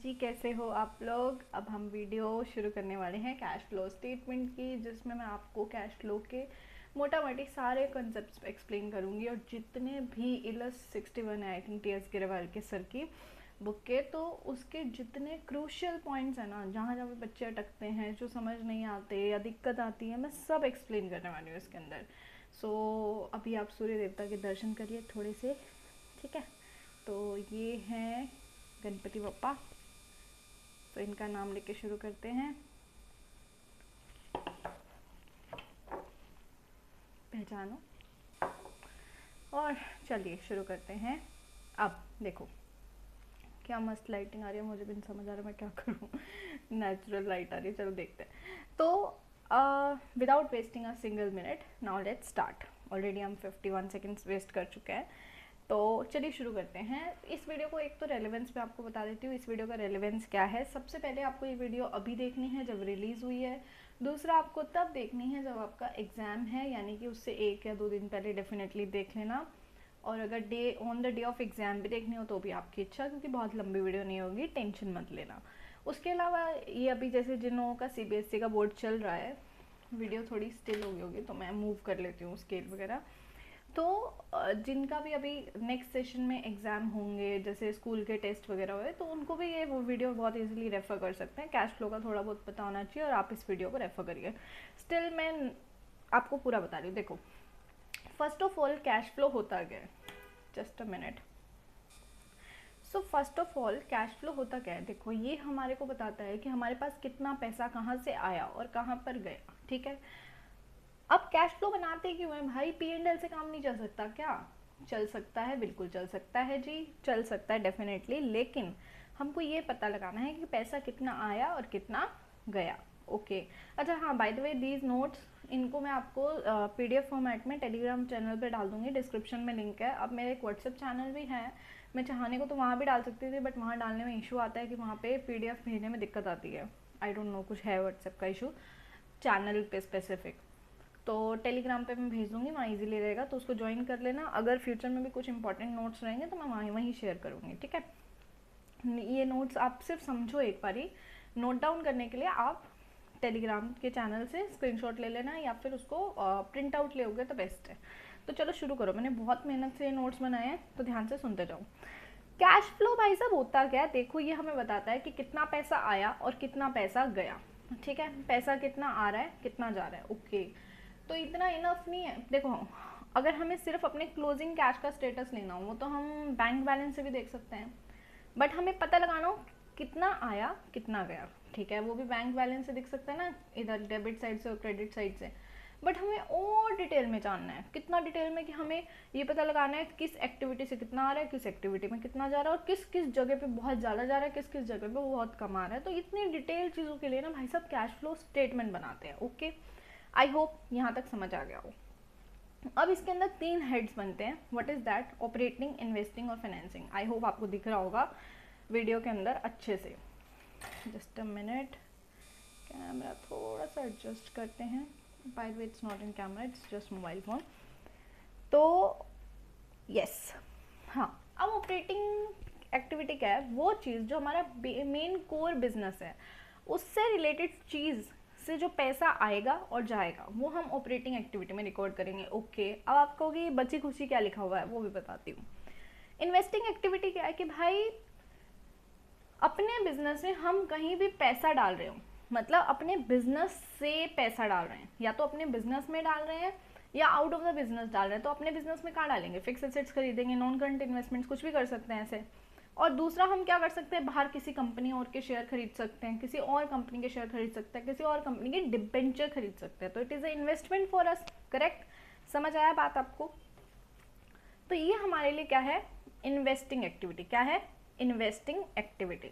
जी, कैसे हो आप लोग। अब हम वीडियो शुरू करने वाले हैं कैश फ्लो स्टेटमेंट की, जिसमें मैं आपको कैश फ्लो के मोटा मोटी सारे कॉन्सेप्ट्स एक्सप्लेन करूंगी और जितने भी इलस 61 है आई थिंक टी.एस. गिरेवाल के सर की बुक के, तो उसके जितने क्रूशियल पॉइंट्स हैं ना, जहाँ जहाँ पे बच्चे अटकते हैं, जो समझ नहीं आते या दिक्कत आती है, मैं सब एक्सप्लेन करने वाली हूँ इसके अंदर। अभी आप सूर्य देवता के दर्शन करिए थोड़े से, ठीक है। तो ये हैं गणपति बप्पा, तो इनका नाम लेके शुरू करते हैं। पहचानो और चलिए शुरू करते हैं। अब देखो क्या मस्त लाइटिंग आ रही है, मुझे भी नहीं समझ आ रहा मैं क्या करूँ। नेचुरल लाइट आ रही है, चलो देखते हैं। तो without wasting a single minute, now let's start. Already हम 51 सेकेंड्स वेस्ट कर चुके हैं, तो चलिए शुरू करते हैं इस वीडियो को। एक तो रेलेवेंस पे आपको बता देती हूँ इस वीडियो का रेलेवेंस क्या है। सबसे पहले आपको ये वीडियो अभी देखनी है जब रिलीज़ हुई है। दूसरा, आपको तब देखनी है जब आपका एग्ज़ाम है, यानी कि उससे 1 या 2 दिन पहले डेफिनेटली देख लेना। और अगर on the day of exam भी देखनी हो तो भी आपकी इच्छा, क्योंकि बहुत लंबी वीडियो नहीं होगी, टेंशन मत लेना। उसके अलावा ये अभी जैसे जिन लोगों का CBSE का बोर्ड चल रहा है, वीडियो थोड़ी स्टिल हो गई होगी तो मैं मूव कर लेती हूँ स्केल वगैरह। तो जिनका भी अभी नेक्स्ट सेशन में एग्ज़ाम होंगे, जैसे स्कूल के टेस्ट वगैरह हुए, तो उनको भी ये वो वीडियो बहुत इजीली रेफ़र कर सकते हैं। कैश फ्लो का थोड़ा बहुत पता होना चाहिए और आप इस वीडियो को रेफ़र करिए। स्टिल मैं आपको पूरा बता रही हूँ। देखो, first of all cash flow होता क्या है, just a minute. So first of all cash flow होता क्या है, देखो ये हमारे को बताता है कि हमारे पास कितना पैसा कहाँ से आया और कहाँ पर गया, ठीक है। अब कैश फ्लो बनाते क्यों है भाई, P&L से काम नहीं चल सकता क्या? चल सकता है, बिल्कुल चल सकता है जी, चल सकता है डेफिनेटली, लेकिन हमको ये पता लगाना है कि पैसा कितना आया और कितना गया। ओके अच्छा, हाँ, by the way these notes, इनको मैं आपको PDF फॉर्मेट में टेलीग्राम चैनल पे डाल दूंगी, डिस्क्रिप्शन में लिंक है। अब मेरे एक व्हाट्सएप चैनल भी है, मैं चाहने को तो वहाँ भी डाल सकती थी, बट वहाँ डालने में इशू आता है कि वहाँ पे PDF भेजने में दिक्कत आती है। आई डोंट नो, कुछ है व्हाट्सएप का इशू चैनल पे स्पेसिफिक। तो टेलीग्राम पे मैं भेज दूँगी, वहाँ इजीली रहेगा, तो उसको ज्वाइन कर लेना। अगर फ्यूचर में भी कुछ इंपॉर्टेंट नोट्स रहेंगे तो मैं वहीं शेयर करूँगी, ठीक है। ये नोट्स आप सिर्फ समझो एक बार ही, नोट डाउन करने के लिए आप टेलीग्राम के चैनल से स्क्रीनशॉट ले लेना, या फिर उसको प्रिंट आउट लोगे तो बेस्ट है। तो चलो शुरू करो, मैंने बहुत मेहनत से नोट्स बनाए हैं, तो ध्यान से सुनते जाओ। कैश फ्लो भाई साहब होता क्या है, देखो ये हमें बताता है कि कितना पैसा आया और कितना पैसा गया, ठीक है। पैसा कितना आ रहा है, कितना जा रहा है, ओके। तो इतना इनफ नहीं है। देखो, अगर हमें सिर्फ अपने क्लोजिंग कैश का स्टेटस लेना हो, वो तो हम बैंक बैलेंस से भी देख सकते हैं, बट हमें पता लगाना हो कितना आया कितना गया, ठीक है। वो भी बैंक बैलेंस से दिख सकता है ना, इधर डेबिट साइड से और क्रेडिट साइड से। बट हमें और डिटेल में जानना है, कितना डिटेल में, कि हमें ये पता लगाना है किस एक्टिविटी से कितना आ रहा है, किस एक्टिविटी में कितना जा रहा है, और किस किस जगह पे बहुत ज़्यादा जा रहा है, किस किस जगह पे बहुत कम आ रहा है। तो इतनी डिटेल चीज़ों के लिए ना भाई साहब कैश फ्लो स्टेटमेंट बनाते हैं, ओके। आई होप यहाँ तक समझ आ गया हो। अब इसके अंदर 3 हेड्स बनते हैं, what is that, operating, investing और फाइनेंसिंग। आई होप आपको दिख रहा होगा वीडियो के अंदर अच्छे से। जस्ट अ मिनट, कैमरा थोड़ा सा एडजस्ट करते हैं। By the way it's not in camera, it's just mobile phone. तो यस, हाँ, अब ऑपरेटिंग एक्टिविटी क्या है, वो चीज़ जो हमारा मेन कोर बिजनेस है, उससे रिलेटेड चीज़ से जो पैसा आएगा और जाएगा, वो हम ऑपरेटिंग एक्टिविटी में रिकॉर्ड करेंगे, ओके। अब आप कहोगे बची खुशी क्या लिखा हुआ है, वो भी बताती हूँ। इन्वेस्टिंग एक्टिविटी क्या है कि भाई अपने बिजनेस में हम कहीं भी पैसा डाल रहे हो, मतलब अपने बिजनेस से पैसा डाल रहे हैं, या तो अपने बिजनेस में डाल रहे हैं या आउट ऑफ द बिजनेस डाल रहे हैं। तो अपने बिजनेस में कहाँ डालेंगे, फिक्स एसेट्स खरीदेंगे, नॉन करंट इन्वेस्टमेंट्स, कुछ भी कर सकते हैं ऐसे। और दूसरा हम क्या कर सकते हैं, बाहर किसी कंपनी और के शेयर खरीद सकते हैं, किसी और कंपनी के शेयर खरीद सकते हैं, किसी और कंपनी के डिबेंचर खरीद सकते हैं। तो it is a investment for us, correct. समझ आया बात आपको? तो ये हमारे लिए क्या है, इन्वेस्टिंग एक्टिविटी। क्या है, investing activity,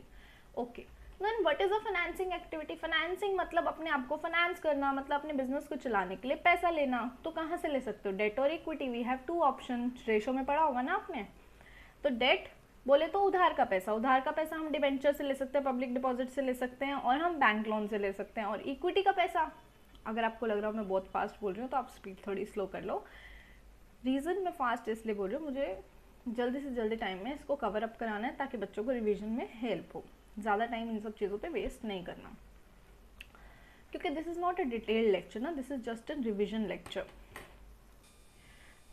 okay. Then what is a financing activity, financing मतलब अपने आप को फाइनेंस करना, मतलब अपने बिजनेस को चलाने के लिए पैसा लेना। तो कहाँ से ले सकते हो, डेट और equity, we have 2 option, ratio में पढ़ा होगा ना आपने। तो डेट बोले तो उधार का पैसा, उधार का पैसा हम डिबेंचर से ले सकते हैं, पब्लिक डिपॉजिट से ले सकते हैं, और हम बैंक लोन से ले सकते हैं। और इक्विटी का पैसा, अगर आपको लग रहा हो मैं बहुत फास्ट बोल रही हूँ तो आप स्पीड थोड़ी स्लो कर लो। रीज़न मैं फास्ट इसलिए बोल रही हूँ, मुझे जल्दी से जल्दी टाइम में इसको कवर अप कराना है ताकि बच्चों को रिवीजन में हेल्प हो। ज़्यादा टाइम इन सब चीज़ों पे वेस्ट नहीं करना, क्योंकि this is not a detailed lecture ना, this is just a revision lecture.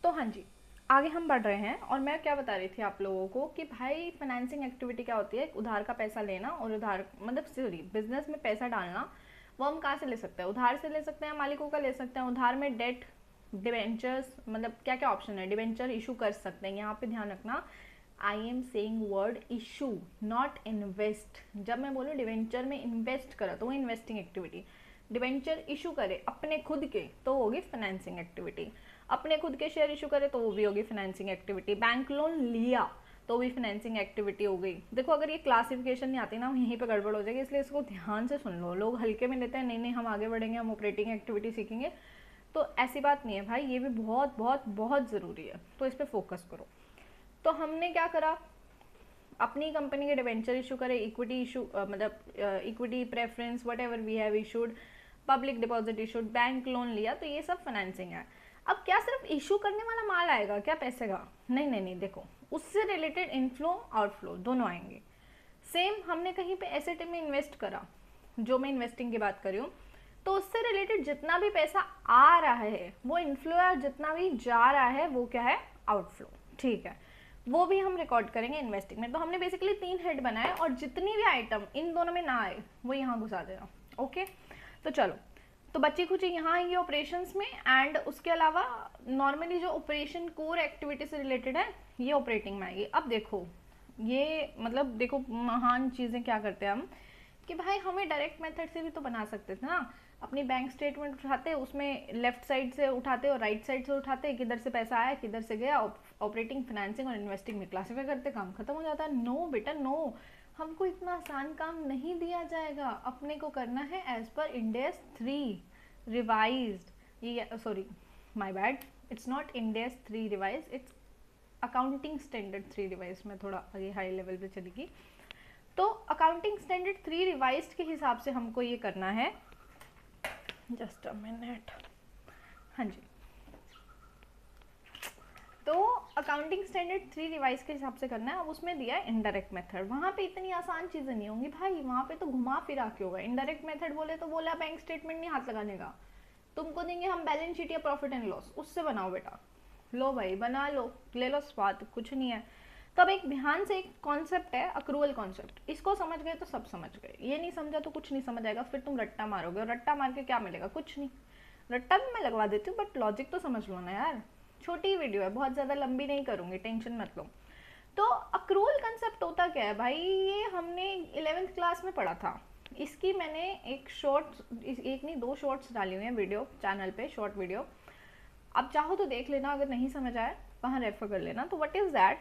तो हाँ जी, आगे हम बढ़ रहे हैं, और मैं क्या बता रही थी आप लोगों को कि भाई फाइनेंसिंग एक्टिविटी क्या होती है, उधार का पैसा लेना, और उधार मतलब सॉरी बिजनेस में पैसा डालना। वो हम कहाँ से ले सकते हैं, उधार से ले सकते हैं, मालिकों का ले सकते हैं, उधार में डेट, डिवेंचर्स, मतलब क्या क्या ऑप्शन है, डिवेंचर इशू कर सकते हैं। यहाँ पे ध्यान रखना, आई am saying word issue not invest. जब मैं बोलूँ डिवेंचर में इन्वेस्ट करा तो वो इन्वेस्टिंग एक्टिविटी, डिवेंचर इशू करे अपने खुद के तो वो होगी फाइनेंसिंग एक्टिविटी, अपने खुद के शेयर इशू करे तो वो भी होगी फाइनेंसिंग एक्टिविटी, बैंक लोन लिया तो भी फाइनेंसिंग एक्टिविटी हो गई। देखो अगर ये क्लासिफिकेशन नहीं आती ना यहीं पे गड़बड़ हो जाएगी, इसलिए इसको ध्यान से सुन लो। लोग हल्के में लेते हैं, नहीं नहीं हम आगे बढ़ेंगे, हम ऑपरेटिंग एक्टिविटी सीखेंगे, तो ऐसी बात नहीं है भाई, ये भी बहुत बहुत बहुत ज़रूरी है, तो इस पर फोकस करो। तो हमने क्या करा, अपनी कंपनी के डिवेंचर इशू करे, इक्विटी इशू मतलब equity preference whatever we have issued, public deposit issued, bank loan लिया, तो ये सब फाइनेंसिंग है। अब क्या सिर्फ इशू करने वाला माल आएगा क्या पैसे का, नहीं नहीं नहीं, देखो उससे रिलेटेड इनफ्लो आउटफ्लो दोनों आएंगे। सेम हमने कहीं पे एसेट में इन्वेस्ट करा, जो मैं इन्वेस्टिंग की बात कर रही हूँ, तो उससे रिलेटेड जितना भी पैसा आ रहा है वो इनफ्लो है, और जितना भी जा रहा है वो क्या है, आउटफ्लो, ठीक है, वो भी हम रिकॉर्ड करेंगे इन्वेस्टिंग में। तो हमने बेसिकली 3 हेड बनाए, और जितनी भी आइटम इन दोनों में ना आए वो यहाँ घुसा देना। ओके, तो चलो, तो बच्ची खुची यहाँ आएंगी ऑपरेशंस में, एंड उसके अलावा नॉर्मली जो ऑपरेशन कोर एक्टिविटी से रिलेटेड है ये ऑपरेटिंग में आएगी। अब देखो ये मतलब देखो महान चीज़ें क्या करते हैं हम, कि भाई हमें डायरेक्ट मेथड से भी तो बना सकते थे ना, अपनी बैंक स्टेटमेंट उठाते, उसमें लेफ्ट साइड से उठाते और राइट साइड से उठाते, किधर से पैसा आया किधर से गया, ऑपरेटिंग, फाइनेंसिंग और इन्वेस्टिंग में क्लासीफाई करते, काम खत्म हो जाता है। नो बेटा नो, हमको इतना आसान काम नहीं दिया जाएगा, अपने को करना है as per Ind AS 3 revised, ये sorry my bad, it's not Ind AS 3 revise, it's accounting standard 3 revise. में थोड़ा आगे हाई लेवल पे चलेगी, तो अकाउंटिंग स्टैंडर्ड 3 रिवाइज्ड के हिसाब से हमको ये करना है, जस्ट अ मिनट, हाँ जी, तो अकाउंटिंग स्टैंडर्ड 3 रिवाइज के हिसाब से करना है। अब उसमें दिया है इनडायरेक्ट मेथड, वहाँ पे इतनी आसान चीज़ें नहीं होंगी भाई, वहाँ पे तो घुमा फिरा के होगा। इनडायरेक्ट मेथड बोले तो बोला बैंक स्टेटमेंट नहीं हाथ लगाने का, तुमको देंगे हम बैलेंस शीट या प्रॉफिट एंड लॉस, उससे बनाओ बेटा, लो भाई बना लो, ले लो स्वाद, कुछ नहीं है। तो अब एक ध्यान से एक कॉन्सेप्ट है अक्रूवल कॉन्सेप्ट, इसको समझ गए तो सब समझ गए, ये नहीं समझा तो कुछ नहीं समझ आएगा, फिर तुम रट्टा मारोगे, और रट्टा मार के क्या मिलेगा, कुछ नहीं। रट्टा भी मैं लगवा देती हूँ बट लॉजिक तो समझ लो ना यार, छोटी वीडियो है, बहुत ज़्यादा लंबी नहीं करूँगी, टेंशन मत लो। तो अक्रूवल कंसेप्ट होता क्या है भाई, ये हमने 11th क्लास में पढ़ा था, इसकी मैंने एक नहीं 2 शॉर्ट्स डाली हुई हैं वीडियो चैनल पे, शॉर्ट वीडियो, अब चाहो तो देख लेना, अगर नहीं समझ आए वहाँ रेफर कर लेना। तो what is that,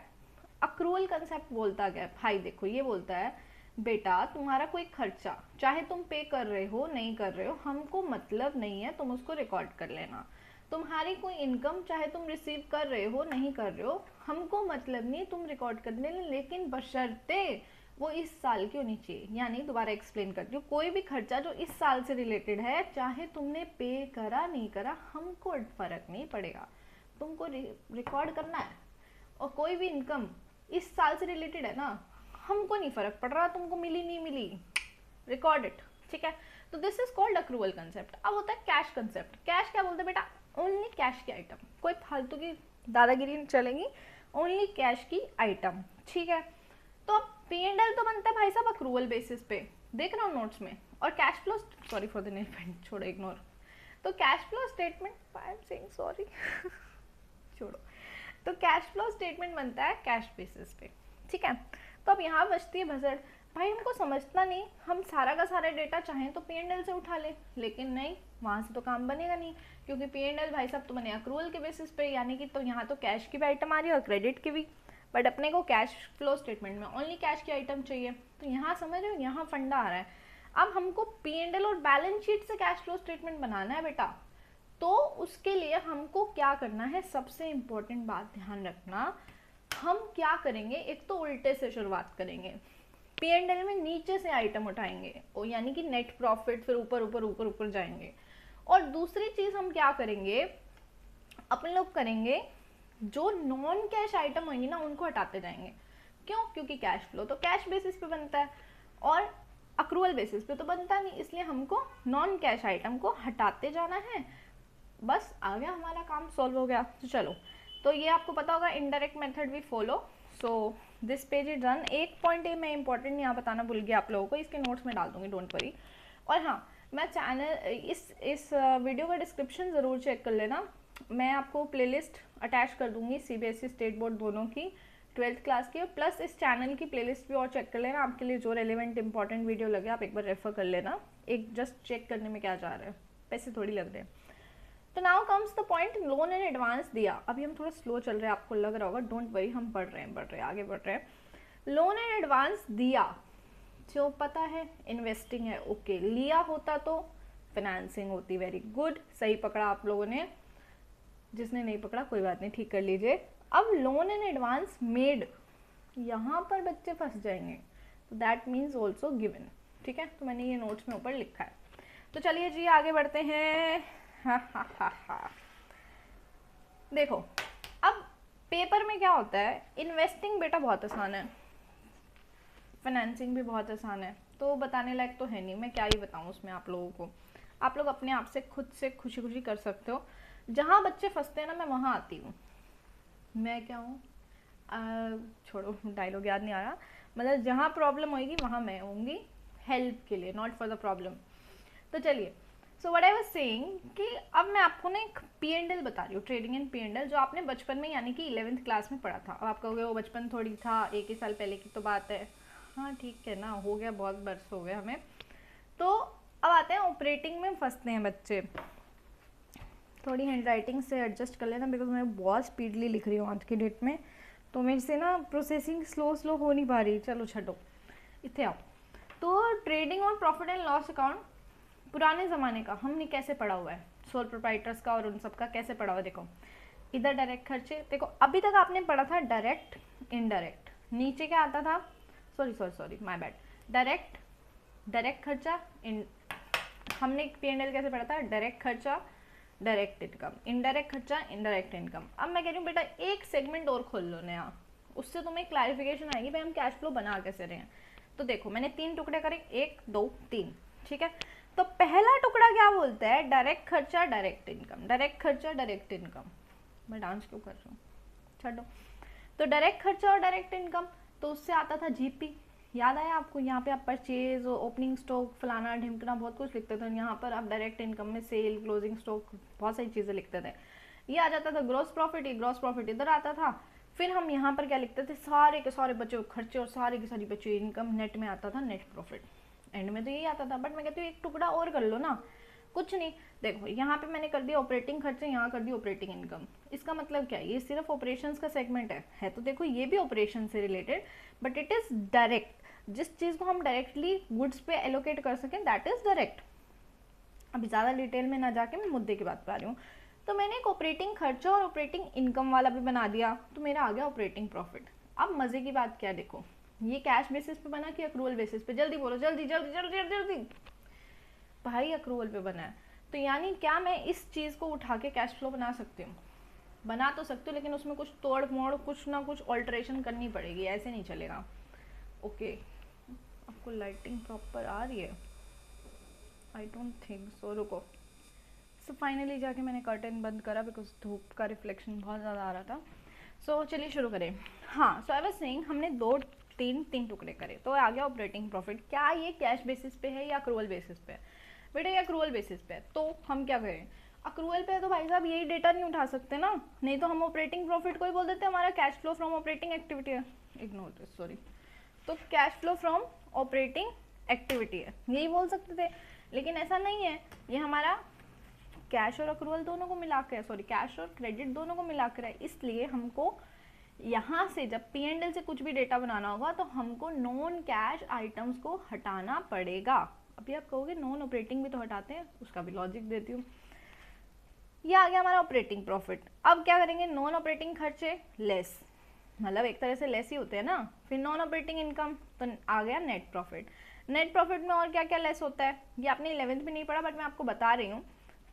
accrual concept बोलता क्या है भाई, देखो ये बोलता है बेटा तुम्हारा कोई खर्चा, चाहे तुम पे कर रहे हो नहीं कर रहे हो, हमको मतलब नहीं है, तुम उसको रिकॉर्ड कर लेना। तुम्हारी कोई इनकम, चाहे तुम रिसीव कर रहे हो नहीं कर रहे हो, हमको मतलब नहीं, तुम रिकॉर्ड कर लेना, लेकिन बशर्ते वो इस साल की होनी चाहिए। यानी दोबारा एक्सप्लेन करती हूँ, कोई भी खर्चा जो इस साल से रिलेटेड है, चाहे तुमने पे करा नहीं करा, हमको फर्क नहीं पड़ेगा, तुमको रिकॉर्ड करना है। और कोई भी इनकम इस साल से रिलेटेड है ना, हमको नहीं फर्क पड़ रहा तुमको मिली नहीं मिली, रिकॉर्ड इट, ठीक है। तो this is called accrual concept. अब होता है कैश कंसेप्ट। कैश क्या बोलते हैं बेटा, ओनली कैश की आइटम, कोई फालतू की दादागिरी नहीं चलेगी, ओनली कैश की आइटम, ठीक है। तो अब P&L तो बनता है भाई साहब अक्रूवल बेसिस पे, देख रहा हूँ नोट्स में, और cash flow, sorry for the name paint, छोड़ो इग्नोर, तो cash flow statement, I am saying sorry छोड़ो, तो कैश फ्लो स्टेटमेंट बनता है कैश बेसिस पे, ठीक है। तो अब यहाँ बचती है भसड़, भाई हमको समझना नहीं, हम सारा का सारा डेटा चाहें तो P&L से उठा लें, लेकिन नहीं, वहाँ से तो काम बनेगा नहीं, क्योंकि P&L भाई साहब तो बने अक्रूवल के बेसिस पे, यानी कि तो यहाँ तो कैश की भी आइटम आ रही है और क्रेडिट की भी, बट अपने को कैश फ्लो स्टेटमेंट में ओनली कैश की आइटम चाहिए। तो यहाँ समझ रहे हो, यहाँ फंडा आ रहा है। अब हमको P&L और बैलेंस शीट से कैश फ्लो स्टेटमेंट बनाना है बेटा, तो उसके लिए हमको क्या करना है, सबसे इम्पोर्टेंट बात ध्यान रखना, हम क्या करेंगे, एक तो उल्टे से शुरुआत करेंगे, P&L में नीचे से आइटम उठाएंगे, और यानी कि नेट प्रॉफिट, फिर ऊपर ऊपर ऊपर ऊपर जाएंगे। और दूसरी चीज हम क्या करेंगे, अपन लोग करेंगे जो नॉन कैश आइटम होंगी ना उनको हटाते जाएंगे। क्यों, क्योंकि कैश फ्लो तो कैश बेसिस पे बनता है, और अक्रूवल बेसिस पे तो बनता नहीं, इसलिए हमको नॉन कैश आइटम को हटाते जाना है। बस आ गया, हमारा काम सॉल्व हो गया। तो चलो, तो ये आपको पता होगा indirect method we follow. So this page is done. एक पॉइंट ये मैं इंपॉर्टेंट यहाँ बताना भूल गया आप लोगों को, इसके नोट्स में डाल दूंगी, डोंट वरी। और हाँ, मैं चैनल इस वीडियो का डिस्क्रिप्शन ज़रूर चेक कर लेना। मैं आपको प्लेलिस्ट अटैच कर दूंगी सीबीएसई स्टेट बोर्ड दोनों की, 12th क्लास की, प्लस इस चैनल की प्लेलिस्ट भी और चेक कर लेना। आपके लिए जो रेलिवेंट इंपॉर्टेंट वीडियो लगे आप एक बार रेफर कर लेना, एक जस्ट चेक करने में क्या जा रहा है, पैसे थोड़ी लग रहे हैं। तो now comes the point, loan in advance दिया। अभी हम थोड़ा स्लो चल रहे हैं, आपको लग रहा होगा, डोंट वरी, हम बढ़ रहे हैं आगे बढ़ रहे हैं। लोन इन एडवांस दिया, जो पता है इन्वेस्टिंग है, ओके। लिया होता तो फाइनेंसिंग होती, वेरी गुड, सही पकड़ा आप लोगों ने। जिसने नहीं पकड़ा कोई बात नहीं, ठीक कर लीजिए। अब लोन इन एडवांस मेड, यहाँ पर बच्चे फंस जाएंगे, तो दैट मीन्स ऑल्सो गिवन, ठीक है। तो मैंने ये नोट्स में ऊपर लिखा है। तो चलिए जी आगे बढ़ते हैं। देखो, अब पेपर में क्या होता है, इन्वेस्टिंग बेटा बहुत आसान है, फाइनेंसिंग भी बहुत आसान है, तो बताने लायक तो है नहीं, मैं क्या ही बताऊँ उसमें आप लोगों को। आप लोग अपने आप से खुद से खुशी खुशी कर सकते हो। जहाँ बच्चे फंसते हैं ना, मैं वहाँ आती हूँ। मैं क्या हूँ, छोड़ो, डायलॉग याद नहीं आ रहा, मतलब जहाँ प्रॉब्लम होगी वहाँ मैं होंगी, हेल्प के लिए, नॉट फॉर द प्रॉब्लम। तो चलिए, so what I was saying कि अब मैं आपको ना एक P&L बता रही हूँ, ट्रेडिंग एंड P&L, जो आपने बचपन में यानी कि 11th क्लास में पढ़ा था। अब आप कहोगे वो बचपन थोड़ी था, एक ही साल पहले की तो बात है। हाँ ठीक है ना, हो गया, बहुत बरस हो गए हमें। तो अब आते हैं ऑपरेटिंग में फंसते हैं बच्चे। थोड़ी हैंड राइटिंग से एडजस्ट कर लेना, बिकॉज मैं बहुत स्पीडली लिख रही हूँ आज की डेट में, तो मेरे से ना प्रोसेसिंग स्लो हो नहीं पा रही। चलो छो, इतने आओ। तो ट्रेडिंग और प्रॉफिट एंड लॉस अकाउंट पुराने ज़माने का हमने कैसे पढ़ा हुआ है, सोल प्रोप्राइटर्स का और उन सब का कैसे पढ़ा हुआ है। देखो इधर डायरेक्ट खर्चे, देखो अभी तक आपने पढ़ा था डायरेक्ट इनडायरेक्ट, नीचे क्या आता था, सॉरी माय बैड, डायरेक्ट खर्चा, हमने P&L कैसे पढ़ा था, डायरेक्ट खर्चा डायरेक्ट इनकम, इनडायरेक्ट खर्चा इनडायरेक्ट इनकम। अब मैं कह रही हूँ बेटा एक सेगमेंट और खोल लो नया, उससे तुम्हें क्लैरिफिकेशन आएगी भाई हम कैश फ्लो बना कैसे रहे हैं। तो देखो मैंने 3 टुकड़े करे, 1 2 3, ठीक है। तो पहला टुकड़ा क्या बोलता है, डायरेक्ट खर्चा डायरेक्ट इनकम, डायरेक्ट खर्चा डायरेक्ट इनकम। मैं डांस क्यों कर रही हूँ, छोड़ो। तो डायरेक्ट खर्चा और डायरेक्ट इनकम, तो उससे आता था जीपी, याद आया आपको। यहाँ पे आप परचेज, ओपनिंग स्टॉक, फलाना ढिमकना बहुत कुछ लिखते थे, यहाँ पर आप डायरेक्ट इनकम में सेल, क्लोजिंग स्टॉक, बहुत सारी चीज़ें लिखते थे। ये आ जाता था ग्रॉस प्रॉफिट, ये ग्रॉस प्रॉफिट इधर आता था। फिर हम यहाँ पर क्या लिखते थे, सारे के सारे बचे खर्चे और सारे की सारी बचे इनकम, नेट में आता था नेट प्रॉफिट, एंड में तो यही आता था। बट मैं कहती हूँ एक टुकड़ा और कर लो ना, कुछ नहीं। देखो यहाँ पे मैंने कर दिया ऑपरेटिंग खर्चे, यहाँ कर दिया ऑपरेटिंग इनकम। इसका मतलब क्या है, ये सिर्फ ऑपरेशंस का सेगमेंट है तो देखो ये भी ऑपरेशन से related, but it is direct. जिस चीज़ को हम डायरेक्टली गुड्स पे एलोकेट कर सकें दैट इज डायरेक्ट। अभी ज़्यादा डिटेल में ना जाके मैं मुद्दे की बात कर रही हूँ। तो मैंने एक ऑपरेटिंग खर्चा और ऑपरेटिंग इनकम वाला भी बना दिया, तो मेरा आ गया ऑपरेटिंग प्रॉफिट। अब मज़े की बात क्या, देखो ये कैश बेसिस पे बना कि अक्रूवल बेसिस पे, जल्दी बोलो, जल्दी जल्दी जल्दी जल्दी जल्दी। भाई अक्रूवल पे बना है, तो यानी क्या मैं इस चीज़ को उठा के कैश फ्लो बना सकती हूँ, बना तो सकती हूँ, लेकिन उसमें कुछ तोड़ मोड़, कुछ ना कुछ ऑल्ट्रेशन करनी पड़ेगी, ऐसे नहीं चलेगा। ओके, आपको लाइटिंग प्रॉपर आ रही है, आई डोंट थिंक सो, रुको। सो फाइनली जाके मैंने कर्टन बंद करा बिकॉज धूप का रिफ्लेक्शन बहुत ज़्यादा आ रहा था। सो चलिए शुरू करें। हाँ, सो आई वाज सेइंग हमने तीन टुकड़े करे, तो आ गया ऑपरेटिंग प्रॉफिट। क्या ये कैश बेसिस पे है या अक्रूवल बेसिस पे है, बेटा ये अक्रूवल बेसिस पे है, तो हम क्या करें, अक्रूवल पे है तो भाई साहब यही डेटा नहीं उठा सकते ना, नहीं तो हम ऑपरेटिंग प्रॉफिट को ही बोल देते हमारा cash flow from operating activity है, इग्नोर दिस, सॉरी। तो cash flow from operating activity है, यही बोल सकते थे, लेकिन ऐसा नहीं है। ये हमारा कैश और अक्रूवल दोनों को मिला कर, सॉरी कैश और क्रेडिट दोनों को मिला कर है, इसलिए हमको यहाँ से जब P&L से कुछ भी डेटा बनाना होगा तो हमको नॉन कैश आइटम्स को हटाना पड़ेगा। अभी आप कहोगे नॉन ऑपरेटिंग भी तो हटाते हैं, उसका भी लॉजिक देती हूँ। ये आ गया हमारा ऑपरेटिंग प्रॉफिट। अब क्या करेंगे, नॉन ऑपरेटिंग खर्चे लेस, मतलब एक तरह से लेस ही होते हैं ना। फिर नॉन ऑपरेटिंग इनकम, तो आ गया नेट प्रॉफिट। नेट प्रॉफिट में और क्या क्या लेस होता है, ये आपने 11th में नहीं पढ़ा बट मैं आपको बता रही हूँ।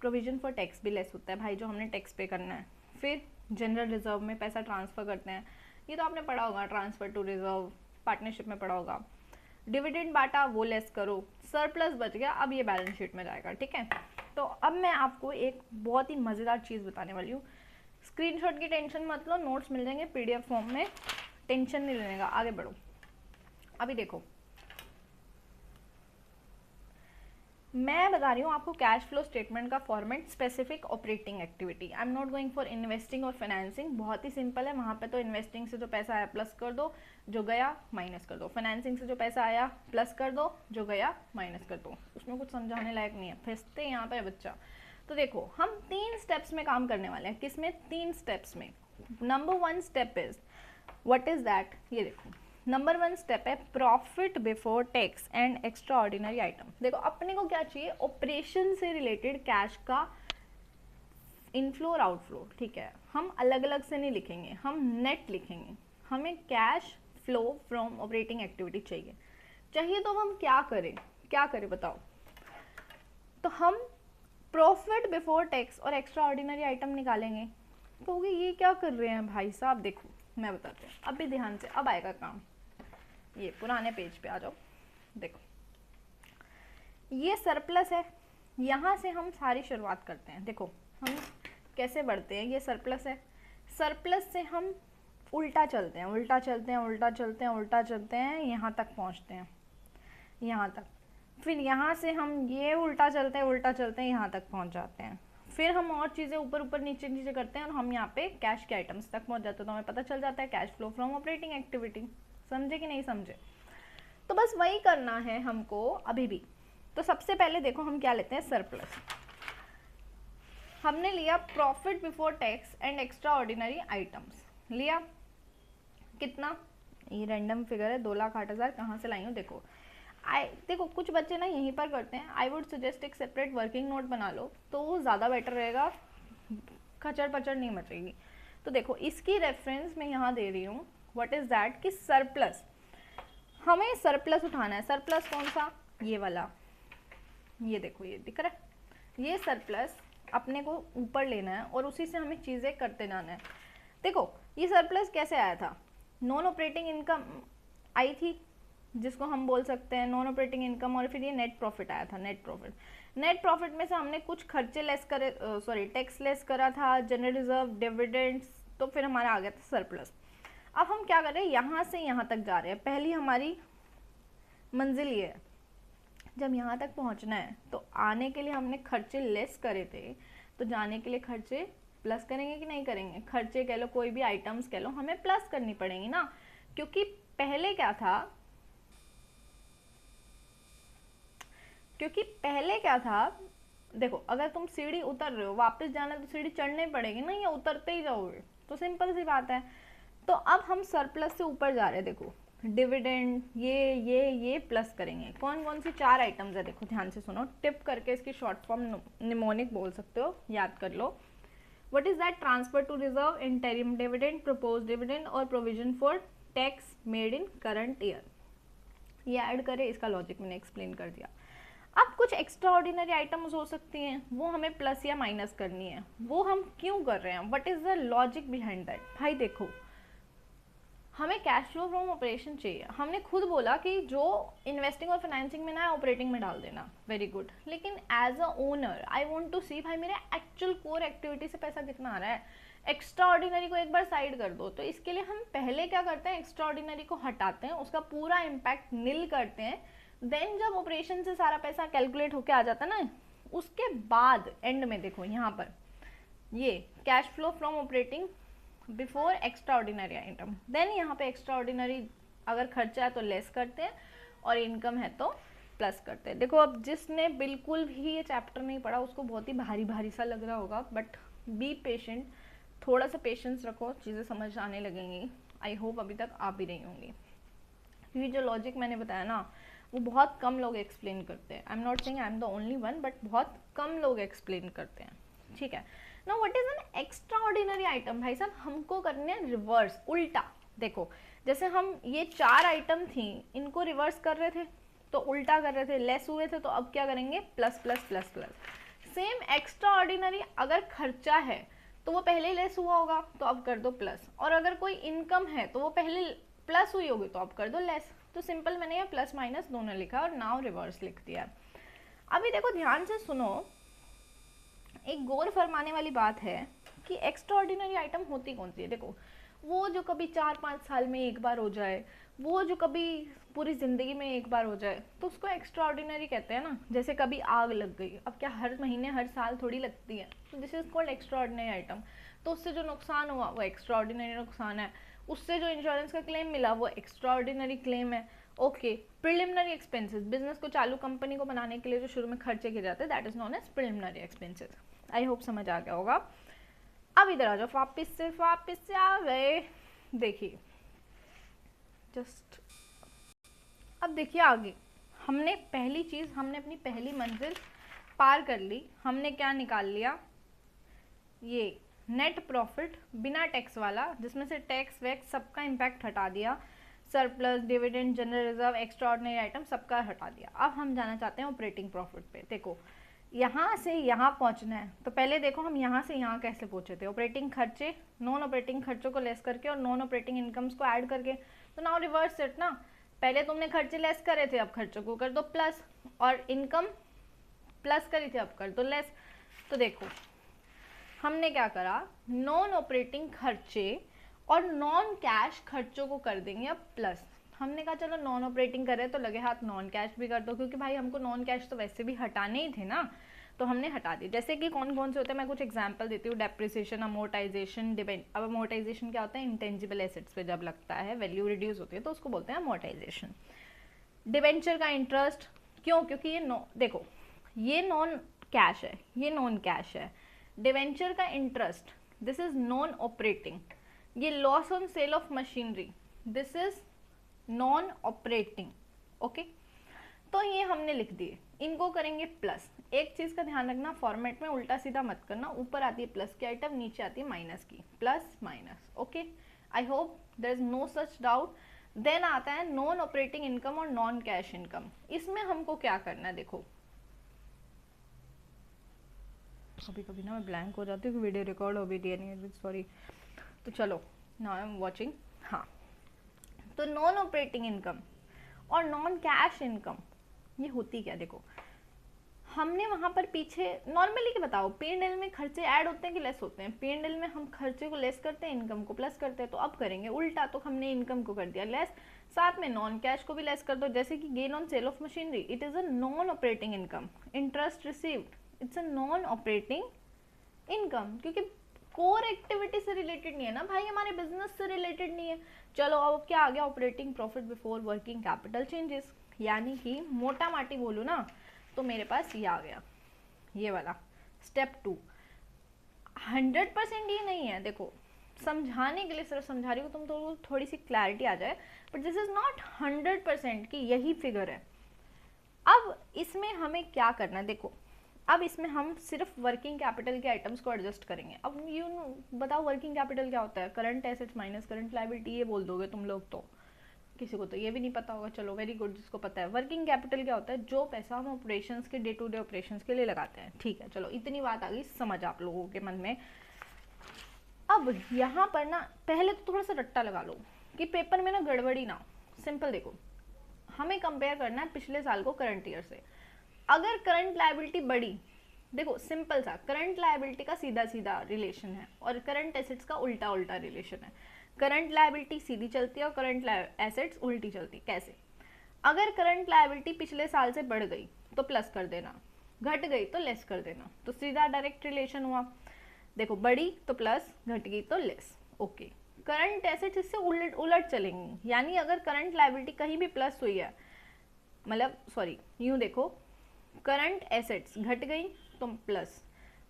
प्रोविजन फॉर टैक्स भी लेस होता है भाई, जो हमने टैक्स पे करना है। फिर जनरल रिजर्व में पैसा ट्रांसफ़र करते हैं, ये तो आपने पढ़ा होगा, ट्रांसफ़र टू रिजर्व, पार्टनरशिप में पढ़ा होगा। डिविडेंड बांटा वो लेस करो, सरप्लस बच गया, अब ये बैलेंस शीट में जाएगा, ठीक है। तो अब मैं आपको एक बहुत ही मज़ेदार चीज़ बताने वाली हूँ। स्क्रीनशॉट की टेंशन मत लो, नोट्स मिल जाएंगे पीडीएफ फॉर्म में, टेंशन नहीं लेने का, आगे बढ़ो। अभी देखो मैं बता रही हूँ आपको कैश फ्लो स्टेटमेंट का format, specific operating activity. I am not going for investing और फाइनेंसिंग, बहुत ही सिंपल है। वहाँ पे तो इन्वेस्टिंग से जो पैसा आया प्लस कर दो, जो गया माइनस कर दो, फाइनेंसिंग से जो पैसा आया प्लस कर दो, जो गया माइनस कर दो, उसमें कुछ समझाने लायक नहीं है, फंसते यहाँ पे बच्चा। तो देखो हम 3 स्टेप्स में काम करने वाले हैं। किसमें? 3 स्टेप्स में। Number 1 step is, what is that? ये देखो नंबर 1 स्टेप है profit before tax and extra ordinary item. देखो अपने को क्या चाहिए? ऑपरेशन से रिलेटेड कैश का इनफ्लो और आउटफ्लो, ठीक है। हम अलग अलग से नहीं लिखेंगे, हम नेट लिखेंगे। हमें cash flow from operating activity चाहिए तो हम क्या करें बताओ? तो हम प्रॉफिट बिफोर टैक्स और एक्स्ट्रा ऑर्डिनरी आइटम निकालेंगे। तो ये क्या कर रहे हैं भाई साहब? देखो मैं बताती हूँ, अब भी ध्यान से, अब आएगा काम। ये पुराने पेज पे आ जाओ, देखो ये सरप्लस है, यहाँ से हम सारी शुरुआत करते हैं। देखो हम कैसे बढ़ते हैं, ये सरप्लस है, सरप्लस से हम उल्टा चलते हैं, यहाँ तक पहुँचते हैं, यहाँ तक। फिर यहाँ से हम ये उल्टा चलते हैं, यहाँ तक पहुँच जाते हैं। फिर हम और चीज़ें ऊपर नीचे करते हैं और हम यहाँ पे कैश के आइटम्स तक पहुँच जाते हैं। तो हमें पता चल जाता है cash flow from operating activity. समझे कि नहीं समझे? तो बस वही करना है हमको अभी भी। तो सबसे पहले देखो हम क्या लेते हैं, सरप्लस। हमने लिया profit before tax and extra ordinary items, लिया कितना? ये रैंडम फिगर है, 2,08,000 कहाँ से लाई हूँ? देखो कुछ बच्चे ना यहीं पर करते हैं। आई वुड सजेस्ट एक सेपरेट वर्किंग नोट बना लो, तो वो ज़्यादा बेटर रहेगा, खचर पचड़ नहीं मचेगी। तो देखो इसकी रेफरेंस मैं यहाँ दे रही हूँ। What is that? कि सरप्लस, हमें सरप्लस उठाना है। सरप्लस कौन सा? ये वाला, ये देखो ये दिख रहा है, ये सरप्लस अपने को ऊपर लेना है और उसी से हमें चीज़ें करते जाना है। देखो ये सरप्लस कैसे आया था? नॉन ऑपरेटिंग इनकम आई थी, जिसको हम बोल सकते हैं नॉन ऑपरेटिंग इनकम, और फिर ये नेट प्रॉफिट आया था। नेट प्रॉफिट में से हमने कुछ खर्चे लेस करे, टैक्स लेस करा था, जनरल रिजर्व, डिविडेंड्स, तो फिर हमारा आ गया था सरप्लस। अब हम क्या कर रहे हैं? यहाँ से यहाँ तक जा रहे हैं। पहली हमारी मंजिल ये है, जब यहाँ तक पहुँचना है तो आने के लिए हमने खर्चे लेस करे थे, तो जाने के लिए खर्चे प्लस करेंगे कि नहीं करेंगे? खर्चे कह लो, कोई भी आइटम्स कह लो, हमें प्लस करनी पड़ेंगी ना, क्योंकि पहले क्या था, देखो अगर तुम सीढ़ी उतर रहे हो, वापस जाना है तो सीढ़ी चढ़नी पड़ेगी ना, या उतरते ही जाओगे? तो सिंपल सी बात है। तो अब हम सरप्लस से ऊपर जा रहे हैं। देखो डिविडेंड, ये प्लस करेंगे। कौन कौन सी 4 आइटम्स है? देखो ध्यान से सुनो, टिप करके इसकी शॉर्ट फॉर्म निमोनिक बोल सकते हो, याद कर लो। What is that? Transfer to reserve, interim dividend, propose dividend और provision for tax made in current year. ये ऐड करे, इसका लॉजिक मैंने एक्सप्लेन कर दिया। अब कुछ एक्स्ट्रा ऑर्डिनरी आइटम्स हो सकती हैं, वो हमें प्लस या माइनस करनी है। वो हम क्यों कर रहे हैं? What is the logic behind that? भाई देखो हमें कैश फ्लो फ्रॉम ऑपरेशन चाहिए। हमने खुद बोला कि जो इन्वेस्टिंग और फाइनेंसिंग में ना है, ऑपरेटिंग में डाल देना, वेरी गुड। लेकिन as a owner I want to see भाई मेरे एक्चुअल कोर एक्टिविटी से पैसा कितना आ रहा है। एक्स्ट्रा ऑर्डिनरी को एक बार साइड कर दो। तो इसके लिए हम पहले क्या करते हैं? एक्स्ट्रा ऑर्डिनरी को हटाते हैं, उसका पूरा इम्पैक्ट नील करते हैं। देन जब ऑपरेशन से सारा पैसा कैलकुलेट होके आ जाता है ना, उसके बाद एंड में देखो यहाँ पर ये cash flow from operating before extraordinary item. Then यहाँ पे एक्स्ट्रा ऑर्डिनरी अगर खर्चा है तो लेस करते हैं, और इनकम है तो प्लस करते हैं। देखो अब जिसने बिल्कुल भी ये चैप्टर नहीं पढ़ा उसको बहुत ही भारी भारी सा लग रहा होगा, बट बी पेशेंट, थोड़ा सा पेशेंस रखो, चीज़ें समझ आने लगेंगी। आई होप अभी तक आ भी रही होंगी, क्योंकि जो लॉजिक मैंने बताया ना वो बहुत कम लोग एक्सप्लेन करते हैं। आई am not saying I am the only one, but बहुत कम लोग एक्सप्लेन करते हैं, ठीक है। Now what is an extra ordinary item? भाई साहब हमको करने हैं रिवर्स, उल्टा। देखो जैसे हम ये 4 आइटम थी, इनको रिवर्स कर रहे थे तो उल्टा कर रहे थे, लेस हुए थे, तो अब क्या करेंगे? Plus plus plus plus. Same extra ordinary अगर खर्चा है तो वो पहले लेस हुआ होगा, तो अब कर दो प्लस। और अगर कोई इनकम है तो वो पहले प्लस हुई होगी, तो अब कर दो लेस। तो सिंपल मैंने यहाँ प्लस माइनस दोनों लिखा और नाउ रिवर्स लिख दिया। अभी देखो ध्यान से सुनो, एक गौर फरमाने वाली बात है कि एक्स्ट्रा ऑर्डिनरी आइटम होती कौन सी है। देखो वो जो कभी 4-5 साल में एक बार हो जाए, वो जो कभी पूरी ज़िंदगी में एक बार हो जाए, तो उसको एक्स्ट्रा ऑर्डिनरी कहते हैं ना। जैसे कभी आग लग गई, अब क्या हर महीने हर साल थोड़ी लगती है, तो this is called extra ordinary item. तो उससे जो नुकसान हुआ वो एक्स्ट्रा ऑर्डिनरी नुकसान है, उससे जो इंश्योरेंस का क्लेम मिला वो एक्स्ट्रा ऑर्डिनरी क्लेम है। ओके, प्रिलिमिनरी एक्सपेंसेस, बिजनेस को चालू कंपनी को बनाने के लिए जो शुरू में खर्चे किए जाते हैं, that is known as preliminary expenses. I hope समझ आ गया होगा। अब इधर आ जाओ, वापिस से आ गए। देखिए जस्ट अब देखिए आगे, हमने पहली चीज, हमने अपनी पहली मंजिल पार कर ली। हमने क्या निकाल लिया, ये नेट प्रॉफिट बिना टैक्स वाला, जिसमें से टैक्स वैक्स सबका इम्पैक्ट हटा दिया, surplus, dividend, general reserve, extra ordinary item सबका हटा दिया। अब हम जाना चाहते हैं ऑपरेटिंग प्रॉफिट पे। देखो यहाँ से यहाँ पहुँचना है, तो पहले देखो हम यहाँ से यहाँ कैसे पहुँचे थे, ऑपरेटिंग खर्चे नॉन ऑपरेटिंग खर्चों को लेस करके और नॉन ऑपरेटिंग इनकम्स को ऐड करके। तो नाउ रिवर्स इट ना, पहले तुमने खर्चे लेस करे थे, अब खर्चों को कर दो प्लस, और इनकम प्लस करी थी, अब कर दो लेस। तो देखो हमने क्या करा, नॉन ऑपरेटिंग खर्चे और नॉन कैश खर्चों को कर देंगे अब प्लस। हमने कहा चलो नॉन ऑपरेटिंग कर रहे तो लगे हाथ नॉन कैश भी कर दो, क्योंकि भाई हमको नॉन कैश तो वैसे भी हटाने ही थे ना, तो हमने हटा दी। जैसे कि कौन कौन से होते हैं, मैं कुछ एग्जांपल देती हूँ। डेप्रिसिएशन, अमोर्टाइजेशन, डिबेंच। अब अमोर्टाइजेशन क्या होता है, इंटेंजिबल एसेट्स पे जब लगता है, वैल्यू रिड्यूस होती है, तो उसको बोलते हैं अमोर्टाइजेशन। डिबेंचर का इंटरेस्ट, क्यों, क्योंकि ये देखो ये नॉन कैश है, ये नॉन कैश है। डिबेंचर का interest, this is non operating. ये loss on sale of machinery, this is non operating. Okay, तो ये हमने लिख दिए, इनको करेंगे प्लस। एक चीज का ध्यान रखना, फॉर्मेट में उल्टा सीधा मत करना, ऊपर आती है प्लस की आइटम, नीचे आती है माइनस की, plus minus. Okay, I hope there is no such doubt. Then आता है नॉन ऑपरेटिंग इनकम और नॉन कैश इनकम। इसमें हमको क्या करना है, देखो कभी कभी ना मैं ब्लैंक हो जाती हूँ, वीडियो रिकॉर्ड हो भी दिया नहीं है, सॉरी। तो चलो नाउ आई एम वॉचिंग। हाँ, तो नॉन ऑपरेटिंग इनकम और नॉन कैश इनकम ये होती क्या, देखो हमने वहां पर पीछे नॉर्मली क्या बताओ, P&L में खर्चे ऐड होते हैं कि लेस होते हैं। P&L में हम खर्चे को लेस करते हैं, इनकम को प्लस करते हैं। तो अब करेंगे उल्टा, तो हमने इनकम को कर दिया लेस, साथ में नॉन कैश को भी लेस कर दो। जैसे कि gain on sale of machinery, it is a non operating income. Interest received, it's a non operating income, क्योंकि कोर एक्टिविटी से रिलेटेड नहीं है ना भाई, हमारे बिजनेस से रिलेटेड नहीं है। चलो अब क्या आ गया, operating profit before working capital changes. यानी कि मोटा माटी बोलूँ ना तो मेरे पास ये आ गया, ये वाला स्टेप 2। 100% ये नहीं है, देखो समझाने के लिए सिर्फ समझा रही हूँ, तुम तो थोड़ी सी क्लैरिटी आ जाए, बट दिस इज नॉट 100% कि यही फिगर है। अब इसमें हमें क्या करना है, देखो अब इसमें हम सिर्फ वर्किंग कैपिटल के आइटम्स को एडजस्ट करेंगे। अब बताओ वर्किंग कैपिटल क्या होता है, current assets minus current liability, ये बोल दोगे तुम लोग, तो किसी को तो ये भी नहीं पता होगा। चलो वेरी गुड, जिसको पता है। वर्किंग कैपिटल क्या होता है, जो पैसा हम ऑपरेशंस के डे टू डे ऑपरेशंस के लिए लगाते हैं। ठीक है, चलो इतनी बात आ गई समझ आप लोगों के मन में। अब यहाँ पर ना पहले तो थोड़ा सा रट्टा लगा लो कि पेपर में ना गड़बड़ी ना हो। सिंपल देखो, हमें कंपेयर करना है पिछले साल को करंट ईयर से। अगर करंट लायबिलिटी बढ़ी, देखो सिंपल सा, करंट लायबिलिटी का सीधा सीधा रिलेशन है और करंट एसेट्स का उल्टा उल्टा रिलेशन है। करंट लायबिलिटी सीधी चलती है और करंट एसेट्स उल्टी चलती है। कैसे, अगर करंट लायबिलिटी पिछले साल से बढ़ गई तो प्लस कर देना, घट गई तो लेस कर देना, तो सीधा डायरेक्ट रिलेशन हुआ। देखो बढ़ी तो प्लस, घट गई तो लेस। ओके, करंट एसेट्स इससे उलट उलट चलेंगी, यानी अगर करंट लायबिलिटी कहीं भी प्लस हुई है, मतलब सॉरी यूं देखो, करंट एसेट्स घट गई तो प्लस,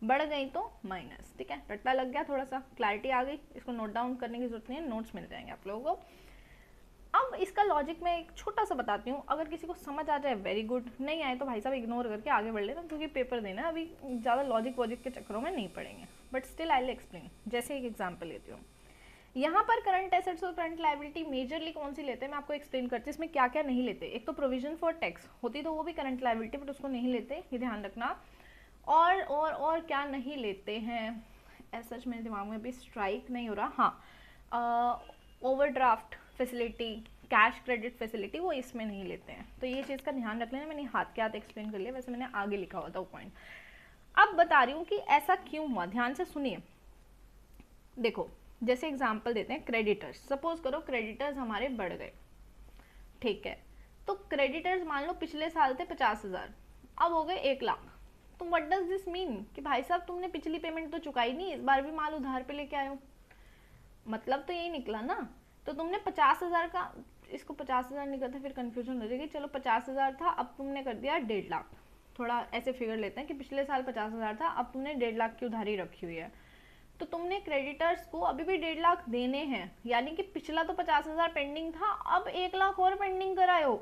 बढ़ गई तो माइनस। ठीक है, रट्टा लग गया, थोड़ा सा क्लैरिटी आ गई, इसको नोट डाउन करने की जरूरत नहीं है, नोट्स मिल जाएंगे आप लोगों को। अब इसका लॉजिक मैं एक छोटा सा बताती हूँ, अगर किसी को समझ आ जाए वेरी गुड, नहीं आए तो भाई साहब इग्नोर करके आगे बढ़ लेना, क्योंकि पेपर देना है, अभी ज़्यादा लॉजिक वॉजिक के चक्करों में नहीं पड़ेंगे, but still I will explain. जैसे एक एग्जाम्पल लेती हूँ, यहाँ पर करंट एसेट्स और करंट लायबिलिटी मेजरली कौन सी लेते हैं, मैं आपको एक्सप्लेन करती हूँ इसमें क्या क्या नहीं लेते। एक तो प्रोविजन फॉर टैक्स होती तो वो भी करंट लायबिलिटी, बट उसको नहीं लेते, ये ध्यान रखना। और क्या नहीं लेते हैं, ऐसा मेरे दिमाग में भी स्ट्राइक नहीं हो रहा। हाँ, overdraft facility, cash credit facility वो इसमें नहीं लेते हैं। तो ये चीज़ का ध्यान रख लेना, मैंने हाथ के हाथ एक्सप्लेन कर लिया, वैसे मैंने आगे लिखा हुआ था वो पॉइंट। अब बता रही हूँ कि ऐसा क्यों हुआ, ध्यान से सुनिए। देखो जैसे एग्जाम्पल देते हैं, क्रेडिटर्स, सपोज करो क्रेडिटर्स हमारे बढ़ गए, ठीक है, तो क्रेडिटर्स मान लो पिछले साल थे 50,000, अब हो गए 1,00,000। तो व्हाट डज दिस मीन कि भाई साहब तुमने पिछली पेमेंट तो चुकाई नहीं, इस बार भी माल उधार पे लेके आए हो, मतलब तो यही निकला ना। तो तुमने 50,000 का, इसको 50,000 नहीं करते फिर कंफ्यूजन हो जाएगी, चलो 50,000 था, अब तुमने कर दिया 1,50,000, थोड़ा ऐसे फिगर लेते हैं कि पिछले साल 50,000 था, अब तुमने 1,50,000 की उधारी रखी हुई है, तो तुमने क्रेडिटर्स को अभी भी 1,50,000 देने हैं, यानी कि पिछला तो 50,000 पेंडिंग था, अब 1,00,000 और पेंडिंग कराए हो।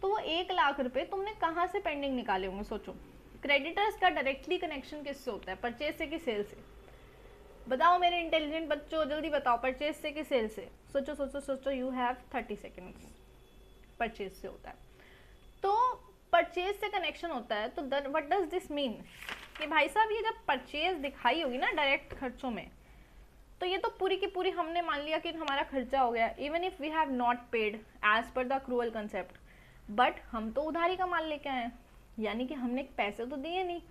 तो वो 1,00,000 रुपए तुमने कहाँ से पेंडिंग निकाले होंगे, सोचो। क्रेडिटर्स का डायरेक्टली कनेक्शन किससे होता है, परचेज से कि सेल से? बताओ मेरे इंटेलिजेंट बच्चों, जल्दी बताओ, परचेज से कि सेल से? सोचो सोचो सोचो, यू हैव 30 सेकेंड्स। परचेज से होता है, तो परचेज से कनेक्शन होता है। तो व्हाट डज दिस मीन कि भाई साहब ये जब परचेज दिखाई होगी ना डायरेक्ट खर्चों में, तो ये तो पूरी की पूरी हमने मान लिया कि हमारा खर्चा हो गया, even if we have not paid as per the accrual concept, but हम तो उधारी का माल लेके आए, यानी कि हमने पैसे तो दिए नहीं।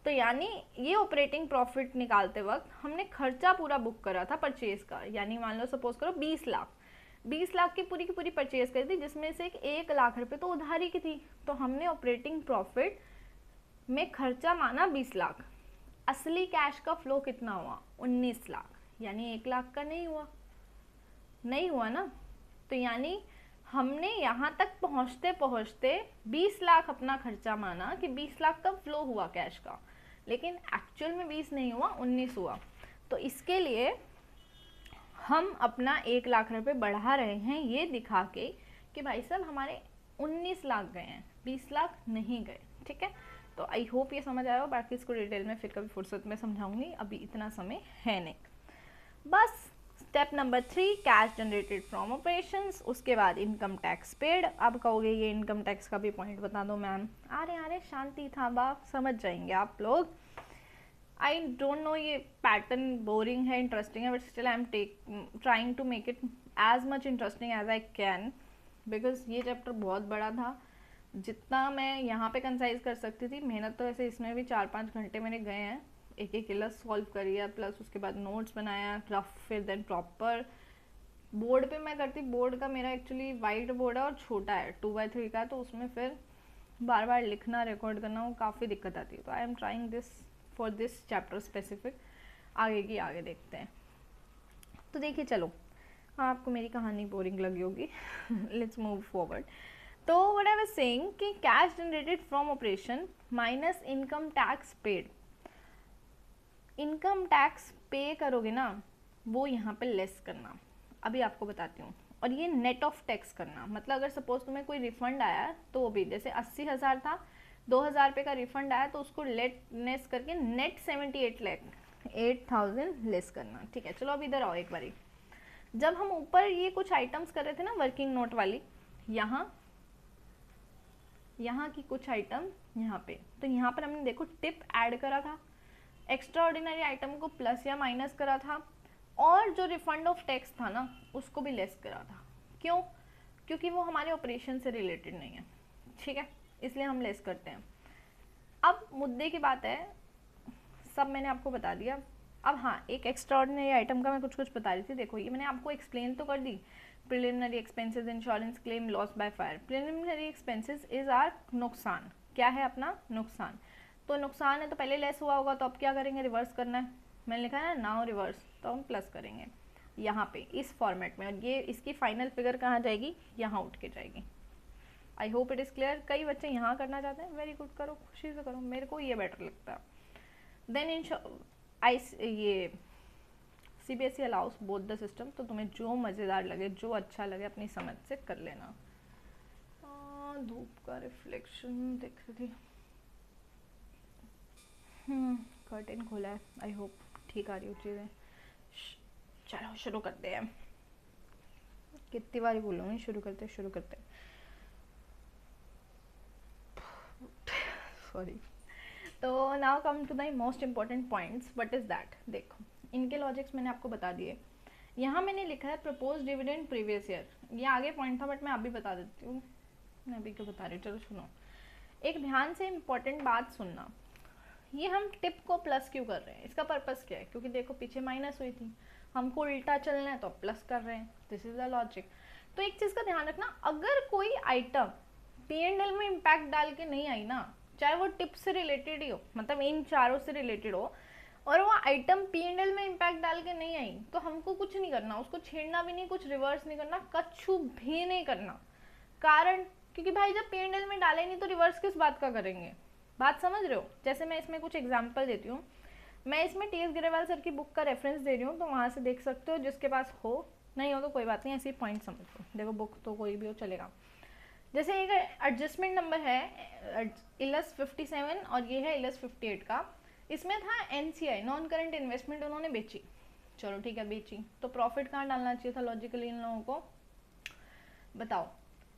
तो यानी ये ऑपरेटिंग प्रॉफिट निकालते वक्त हमने खर्चा पूरा बुक करा था परचेज का, यानी मान लो सपोज करो 20,00,000, 20,00,000 की पूरी परचेज करी थी, जिसमें से 1,00,000 रुपए तो उधारी की थी, तो हमने ऑपरेटिंग प्रॉफिट में खर्चा माना 20,00,000। असली कैश का फ्लो कितना हुआ, 19,00,000, यानी 1,00,000 का नहीं हुआ ना। तो यानी हमने यहाँ तक पहुँचते पहुँचते 20,00,000 अपना खर्चा माना कि 20,00,000 का फ्लो हुआ कैश का, लेकिन एक्चुअल में 20 नहीं हुआ, 19 हुआ। तो इसके लिए हम अपना 1,00,000 रुपये बढ़ा रहे हैं, ये दिखा के कि भाई साहब हमारे 19,00,000 गए हैं, 20,00,000 नहीं गए, ठीक है। तो आई होप ये समझ आया हो, बाकी इसको डिटेल में फिर कभी फुर्सत में समझाऊंगी, अभी इतना समय है नहीं। बस step number 3, cash generated from operations, उसके बाद इनकम टैक्स पेड। अब कहोगे ये इनकम टैक्स का भी पॉइंट बता दो मैम, अरे शांति था बाप, समझ जाएंगे आप लोग। आई डोंट नो ये पैटर्न बोरिंग है, इंटरेस्टिंग है, but still I am trying to make it as much interesting as I can, because ये चैप्टर बहुत बड़ा था, जितना मैं यहाँ पे कंसाइज कर सकती थी। मेहनत तो ऐसे इसमें भी 4-5 घंटे मेरे गए हैं, एक इलस सॉल्व करिए, प्लस उसके बाद नोट्स बनाया, रफ, फिर देन प्रॉपर बोर्ड पे मैं करती। बोर्ड का मेरा एक्चुअली वाइट बोर्ड है और छोटा है, 2x3 का, तो उसमें फिर बार बार लिखना, रिकॉर्ड करना, वो काफ़ी दिक्कत आती है। तो आई am trying this for this chapter specific, आगे की आगे देखते हैं। तो देखिए चलो, आपको मेरी कहानी बोरिंग लगी होगी, लेट्स मूव फॉरवर्ड। तो व्हाट आई वाज सेइंग कि cash generated from operation minus income tax paid. Income tax पे करोगे ना, वो यहाँ पे लेस करना, अभी आपको बताती हूँ। और ये नेट ऑफ टैक्स करना, मतलब अगर सपोज तुम्हें कोई रिफंड आया तो वो भी, जैसे 80,000 था, 2,000 रुपये का रिफंड आया, तो उसको लेस करके नेट 78,00,000 लेस करना, ठीक है। चलो अब इधर आओ एक बारी। जब हम ऊपर ये कुछ आइटम्स कर रहे थे ना वर्किंग नोट वाली, यहाँ की कुछ आइटम यहाँ पे, तो यहाँ पर हमने देखो टिप ऐड करा था, एक्स्ट्रा ऑर्डिनरी आइटम को प्लस या माइनस करा था, और जो रिफंड ऑफ टैक्स था ना उसको भी लेस करा था। क्यों? क्योंकि वो हमारे ऑपरेशन से रिलेटेड नहीं है, ठीक है, इसलिए हम लेस करते हैं। अब मुद्दे की बात है, सब मैंने आपको बता दिया। अब हाँ, एक एक्स्ट्रा ऑर्डिनरी आइटम का मैं कुछ बता रही थी, देखो ये मैंने आपको एक्सप्लेन तो कर दी। Preliminary expenses, insurance claim, loss by fire. Preliminary expenses is are नुकसान, क्या है अपना नुकसान। तो नुकसान है तो पहले लेस हुआ होगा, तो अब क्या करेंगे, रिवर्स करना है, मैंने लिखा है ना नाउ रिवर्स, तो हम प्लस करेंगे यहाँ पे इस फॉर्मेट में, और ये इसकी फाइनल फिगर कहाँ जाएगी, यहाँ उठ के जाएगी। I hope it is clear. कई बच्चे यहाँ करना चाहते हैं, वेरी गुड, करो, खुशी से करो, मेरे को ये बेटर लगता है। देन ये CBSE allow us both the system, तो तुम्हें जो मज़ेदार लगे, जो अच्छा लगे, अपनी समझ से कर लेना। धूप का रिफ्लेक्शन देख रही थी, कर्टेन खोला है, आई होप ठीक आ रही हो चीज़ें। चलो शुरू करते हैं, कितनी बार बोलूँगी, शुरू करते सॉरी। तो now come to the most important points, what is that. देखो इनके लॉजिक्स मैंने आपको बता दिए। यहाँ मैंने लिखा है प्रपोज डिविडेंड प्रीवियस ईयर, ये आगे पॉइंट था बट मैं अभी बता देती हूँ, मैं अभी क्यों बता रही हूँ, चलो सुनो। एक ध्यान से इम्पोर्टेंट बात सुनना, ये हम टिप को प्लस क्यों कर रहे हैं, इसका पर्पस क्या है, क्योंकि देखो पीछे माइनस हुई थी, हमको उल्टा चलना है तो प्लस कर रहे हैं, दिस इज द लॉजिक। तो एक चीज़ का ध्यान रखना, अगर कोई आइटम P&L में इम्पैक्ट डाल के नहीं आई ना, चाहे वो टिप से रिलेटेड ही हो, मतलब इन चारों से रिलेटेड हो, और वो आइटम P&L में इम्पैक्ट डाल के नहीं आई, तो हमको कुछ नहीं करना, उसको छेड़ना भी नहीं, कुछ रिवर्स नहीं करना, कछु भी नहीं करना। कारण, क्योंकि भाई जब P&L में डाले नहीं तो रिवर्स किस बात का करेंगे, बात समझ रहे हो। जैसे मैं इसमें कुछ एग्जाम्पल देती हूँ, मैं इसमें टी एस गिरेवाल सर की बुक का रेफरेंस दे रही हूँ, तो वहाँ से देख सकते हो, जिसके पास हो, नहीं हो तो कोई बात नहीं, ऐसे पॉइंट समझ लो, देखो बुक तो कोई भी हो चलेगा। जैसे एक एडजस्टमेंट नंबर है इलस 57 और ये है इलस 58 का, इसमें था NCI नॉन करंट इन्वेस्टमेंट, उन्होंने बेची, चलो ठीक है बेची, तो प्रॉफिट कहाँ डालना चाहिए था लॉजिकली इन लोगों को, बताओ।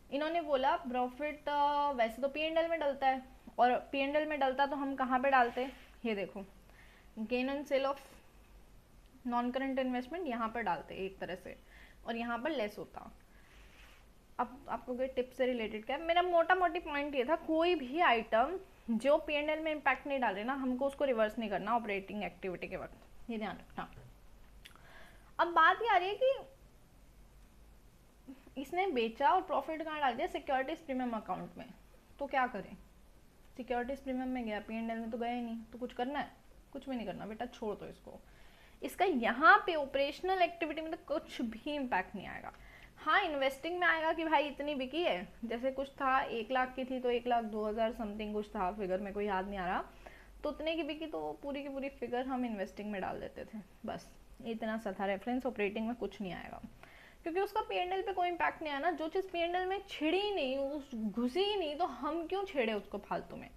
इन्होंने बोला प्रॉफिट वैसे तो P&L में डलता है, और P&L में डलता तो हम कहाँ पे डालते, ये देखो gain and sale of non current investment यहाँ पर डालते एक तरह से, और यहाँ पर लेस होता। अब आपको कोई टिप से रिलेटेड क्या है, मेरा मोटा मोटी पॉइंट ये था, कोई भी आइटम जो P&L में इम्पैक्ट नहीं डाले ना, हमको उसको रिवर्स नहीं करना ऑपरेटिंग एक्टिविटी के वक्त, ये ध्यान रखना। अब बात ये आ रही है कि इसने बेचा और प्रॉफिट कहाँ डाल दिया, सिक्योरिटीज प्रीमियम अकाउंट में, तो क्या करें, सिक्योरिटीज प्रीमियम में गया, P&L में तो गया ही नहीं, तो कुछ करना है, कुछ भी नहीं करना बेटा, छोड़ दो इसको। इसका यहाँ पे ऑपरेशनल एक्टिविटी में तो कुछ भी इम्पैक्ट नहीं आएगा। हाँ इन्वेस्टिंग में आएगा कि भाई इतनी बिकी है, जैसे कुछ था 1 लाख की थी तो 1,02,000 समथिंग कुछ था, फिगर मेरे को याद नहीं आ रहा, तो उतने की बिकी तो पूरी की पूरी फिगर हम इन्वेस्टिंग में डाल देते थे, बस इतना सा था रेफरेंस, ऑपरेटिंग में कुछ नहीं आएगा, क्योंकि उसका P&L पे कोई इम्पैक्ट नहीं आया ना, जो चीज़ P&L में छिड़ी ही नहीं, उस घुसी ही नहीं, तो हम क्यों छेड़े उसको फालतू में।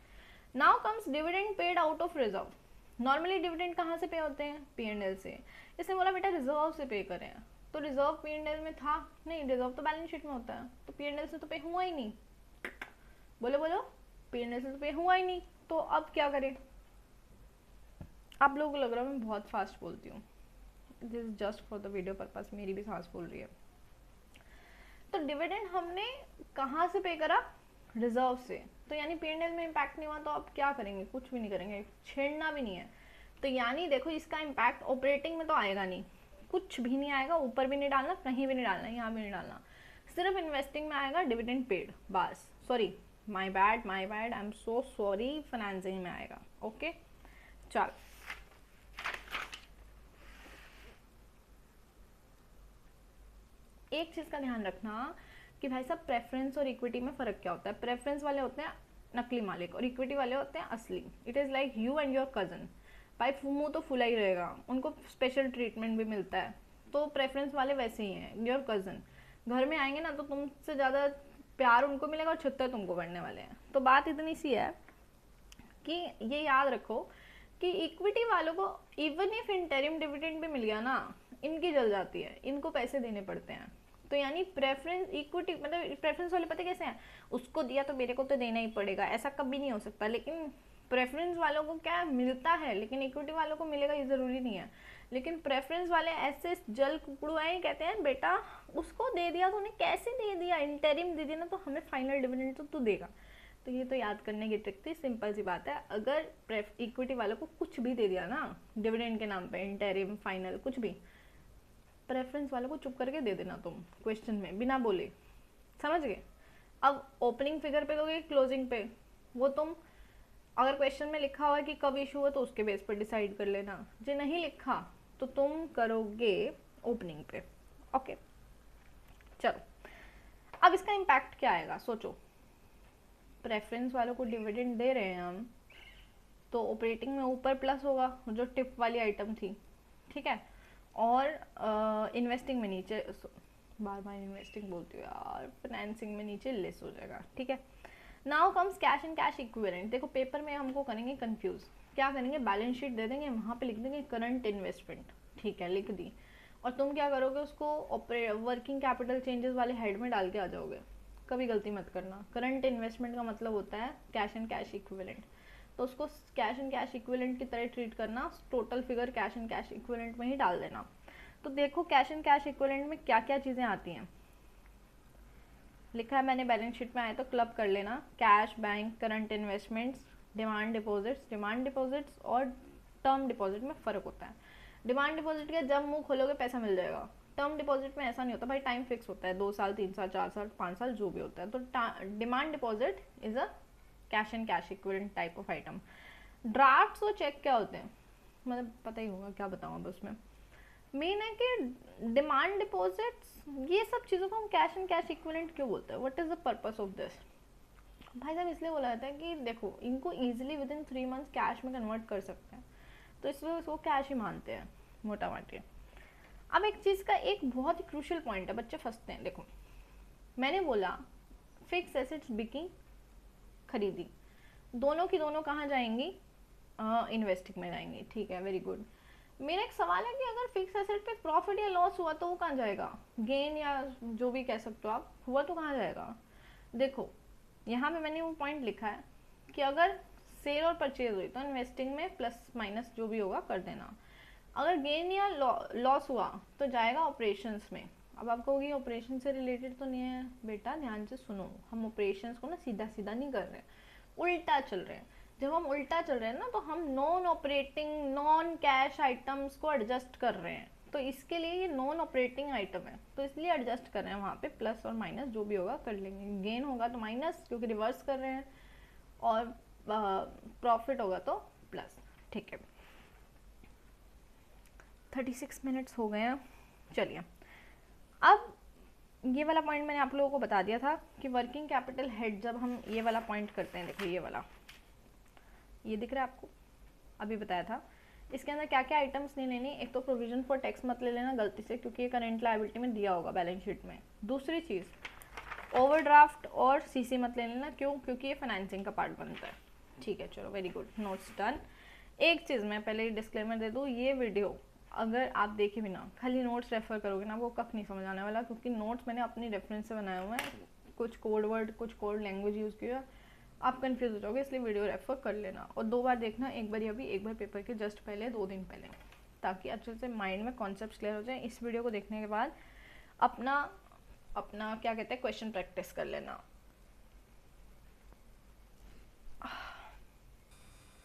Now comes dividend paid out of reserve, normally dividend कहाँ से पे होते हैं, P&L से, इसने बोला बेटा रिजर्व से पे करें, तो रिजर्व P&L में था नहीं, रिजर्व तो बैलेंस शीट में होता है, तो P&L से तो पे हुआ ही नहीं, बोलो बोलो, P&L से तो पे हुआ ही नहीं, तो अब क्या करें। आप लोगों को लग रहा है मैं बहुत फास्ट बोलती हूँ, this is just for the video purpose, मेरी भी सांस फूल रही है। तो डिविडेंड हमने कहाँ से पे करा, रिजर्व से, तो यानी P&L में इम्पैक्ट नहीं हुआ, तो अब क्या करेंगे, कुछ भी नहीं करेंगे, छेड़ना भी नहीं है, तो यानी देखो इसका इम्पैक्ट ऑपरेटिंग में तो आएगा नहीं, कुछ भी नहीं आएगा, ऊपर भी नहीं डालना, कहीं भी नहीं डालना, यहाँ भी नहीं डालना, सिर्फ इन्वेस्टिंग में आएगा डिविडेंड पेड, बस, sorry my bad I am so sorry, financing में आएगा, ओके। चल एक चीज़ का ध्यान रखना कि भाई साहब प्रेफरेंस और इक्विटी में फ़र्क क्या होता है, प्रेफरेंस वाले होते हैं नकली मालिक और इक्विटी वाले होते हैं असली, it is like you and your cousin, भाई मुँह तो फुला ही रहेगा, उनको स्पेशल ट्रीटमेंट भी मिलता है, तो प्रेफरेंस वाले वैसे ही हैं, योर कज़न, घर में आएंगे ना तो तुमसे ज़्यादा प्यार उनको मिलेगा और छुट्टा तुमको करने वाले हैं। तो बात इतनी सी है कि ये याद रखो कि इक्विटी वालों को इवन इफ इंटरिम डिविडेंड भी मिल गया ना, इनकी जल जाती है, इनको पैसे देने पड़ते हैं, तो यानी प्रेफरेंस इक्विटी मतलब प्रेफरेंस वाले पता कैसे हैं, उसको दिया तो मेरे को तो देना ही पड़ेगा, ऐसा कभी नहीं हो सकता, लेकिन प्रेफरेंस वालों को क्या मिलता है, लेकिन इक्विटी वालों को मिलेगा ये ज़रूरी नहीं है, लेकिन प्रेफरेंस वाले ऐसे जल कुकड़ुआए कहते हैं बेटा उसको दे दिया तो उन्हें कैसे दे दिया, इंटरिम दे दिया ना तो हमें फाइनल डिविडेंड तो तू देगा, तो ये तो याद करने की ट्रिक थी, सिंपल सी बात है, अगर इक्विटी वालों को कुछ भी दे दिया ना डिविडेंड के नाम पे, इंटरिम फाइनल कुछ भी, प्रेफरेंस वालों को चुप करके दे देना तुम क्वेश्चन में बिना बोले, समझ गए। अब ओपनिंग फिगर पे दोगे क्लोजिंग पे, वो तुम अगर क्वेश्चन में लिखा हुआ है कि कब इशू है तो उसके बेस पर डिसाइड कर लेना, जो नहीं लिखा तो तुम करोगे ओपनिंग पे, ओके। चलो अब इसका इम्पैक्ट क्या आएगा सोचो, प्रेफरेंस वालों को डिविडेंड दे रहे हैं हम, तो ऑपरेटिंग में ऊपर प्लस होगा जो टिप वाली आइटम थी, ठीक है, और इन्वेस्टिंग में नीचे, बार बार इन्वेस्टिंग बोलती हूँ यार, फाइनेंसिंग में नीचे लेस हो जाएगा, ठीक है। Now comes cash and cash equivalent, देखो पेपर में हमको करेंगे कंफ्यूज, क्या करेंगे, बैलेंस शीट दे देंगे, वहाँ पे लिख देंगे करंट इन्वेस्टमेंट, ठीक है लिख दी, और तुम क्या करोगे उसको वर्किंग कैपिटल चेंजेस वाले हेड में डाल के आ जाओगे, कभी गलती मत करना, करंट इन्वेस्टमेंट का मतलब होता है कैश एंड कैश इक्विवेलेंट, तो उसको कैश एंड कैश इक्विवेलेंट की तरह ट्रीट करना, total figure cash and cash equivalent में ही डाल देना। तो देखो कैश एंड कैश इक्विवेलेंट में क्या क्या चीज़ें आती हैं। लिखा है मैंने बैलेंस शीट में आया तो क्लब कर लेना। Cash, bank, current investments, demand deposits. Demand deposits और टर्म डिपॉजिट में फ़र्क होता है। डिमांड डिपॉजिट का जब मुंह खोलोगे पैसा मिल जाएगा। टर्म डिपॉजिट में ऐसा नहीं होता भाई, टाइम फिक्स होता है, 2 साल, 3 साल, 4 साल, 5 साल, जो भी होता है। तो demand deposit is a cash and cash equivalent type of item. Drafts और चेक क्या होते हैं, मतलब पता ही होगा, क्या बताऊँ अब उसमें। मेन है कि डिमांड डिपॉजिट्स, ये सब चीज़ों को हम कैश एंड कैश इक्विवेलेंट क्यों बोलते हैं, what is the purpose of this. भाई साहब इसलिए बोला जाता है कि देखो इनको easily with in 3 months cash में कन्वर्ट कर सकते हैं, तो इसलिए उसको कैश ही मानते हैं मोटा मोटी। अब एक चीज़ का एक बहुत ही क्रूशियल पॉइंट है, बच्चे फंसते हैं। देखो मैंने बोला फिक्स एसेट्स बिकी, खरीदी, दोनों की दोनों कहाँ जाएंगी, इन्वेस्टिंग में जाएंगी, ठीक है, वेरी गुड। मेरा एक सवाल है कि अगर फिक्स एसेट पे प्रॉफिट या लॉस हुआ तो वो कहाँ जाएगा, गेन या जो भी कह सकते हो आप, हुआ तो कहाँ जाएगा। देखो यहाँ पे मैंने वो पॉइंट लिखा है कि अगर सेल और परचेज हुई तो इन्वेस्टिंग में प्लस माइनस जो भी होगा कर देना। अगर गेन या लॉस हुआ तो जाएगा ऑपरेशंस में। अब आप कहोगे ऑपरेशन से रिलेटेड तो नहीं है, बेटा ध्यान से सुनो, हम ऑपरेशंस को ना सीधा सीधा नहीं कर रहे हैं, उल्टा चल रहे हैं। जब हम उल्टा चल रहे हैं ना तो हम non operating non cash items को एडजस्ट कर रहे हैं, तो इसके लिए ये नॉन ऑपरेटिंग आइटम है, तो इसलिए एडजस्ट कर रहे हैं। वहाँ पे प्लस और माइनस जो भी होगा कर लेंगे, गेन होगा तो माइनस क्योंकि रिवर्स कर रहे हैं, और प्रॉफिट होगा तो प्लस, ठीक है। 36 मिनट्स हो गए हैं। चलिए अब ये वाला पॉइंट मैंने आप लोगों को बता दिया था कि वर्किंग कैपिटल हेड जब हम ये वाला पॉइंट करते हैं, देखो ये वाला, ये दिख रहा है आपको, अभी बताया था। इसके अंदर क्या क्या आइटम्स नहीं लेनी, एक तो प्रोविजन फॉर टैक्स मत ले लेना गलती से, क्योंकि ये करेंट लायबिलिटी में दिया होगा बैलेंस शीट में। दूसरी चीज़ ओवरड्राफ्ट और सीसी मत ले लेना, क्यों, क्योंकि ये फाइनेंसिंग का पार्ट बनता है, ठीक है। चलो वेरी गुड, नोट्स डन। एक चीज़ मैं पहले डिस्क्लेमर दे दूँ, ये वीडियो अगर आप देखे बिना खाली नोट्स रेफर करोगे ना, वो कख नहीं समझ आने वाला, क्योंकि नोट्स मैंने अपनी रेफरेंस से बनाए हुए हैं, कुछ कोड वर्ड कुछ कोड लैंग्वेज यूज़ किया, आप कंफ्यूज हो जाओगे, इसलिए वीडियो रेफर कर लेना। और 2 बार देखना, एक बार अभी, एक बार पेपर के जस्ट पहले, 2 दिन पहले, ताकि अच्छे से माइंड में कॉन्सेप्ट क्लियर हो जाए। इस वीडियो को देखने के बाद अपना अपना क्या कहते हैं क्वेश्चन प्रैक्टिस कर लेना।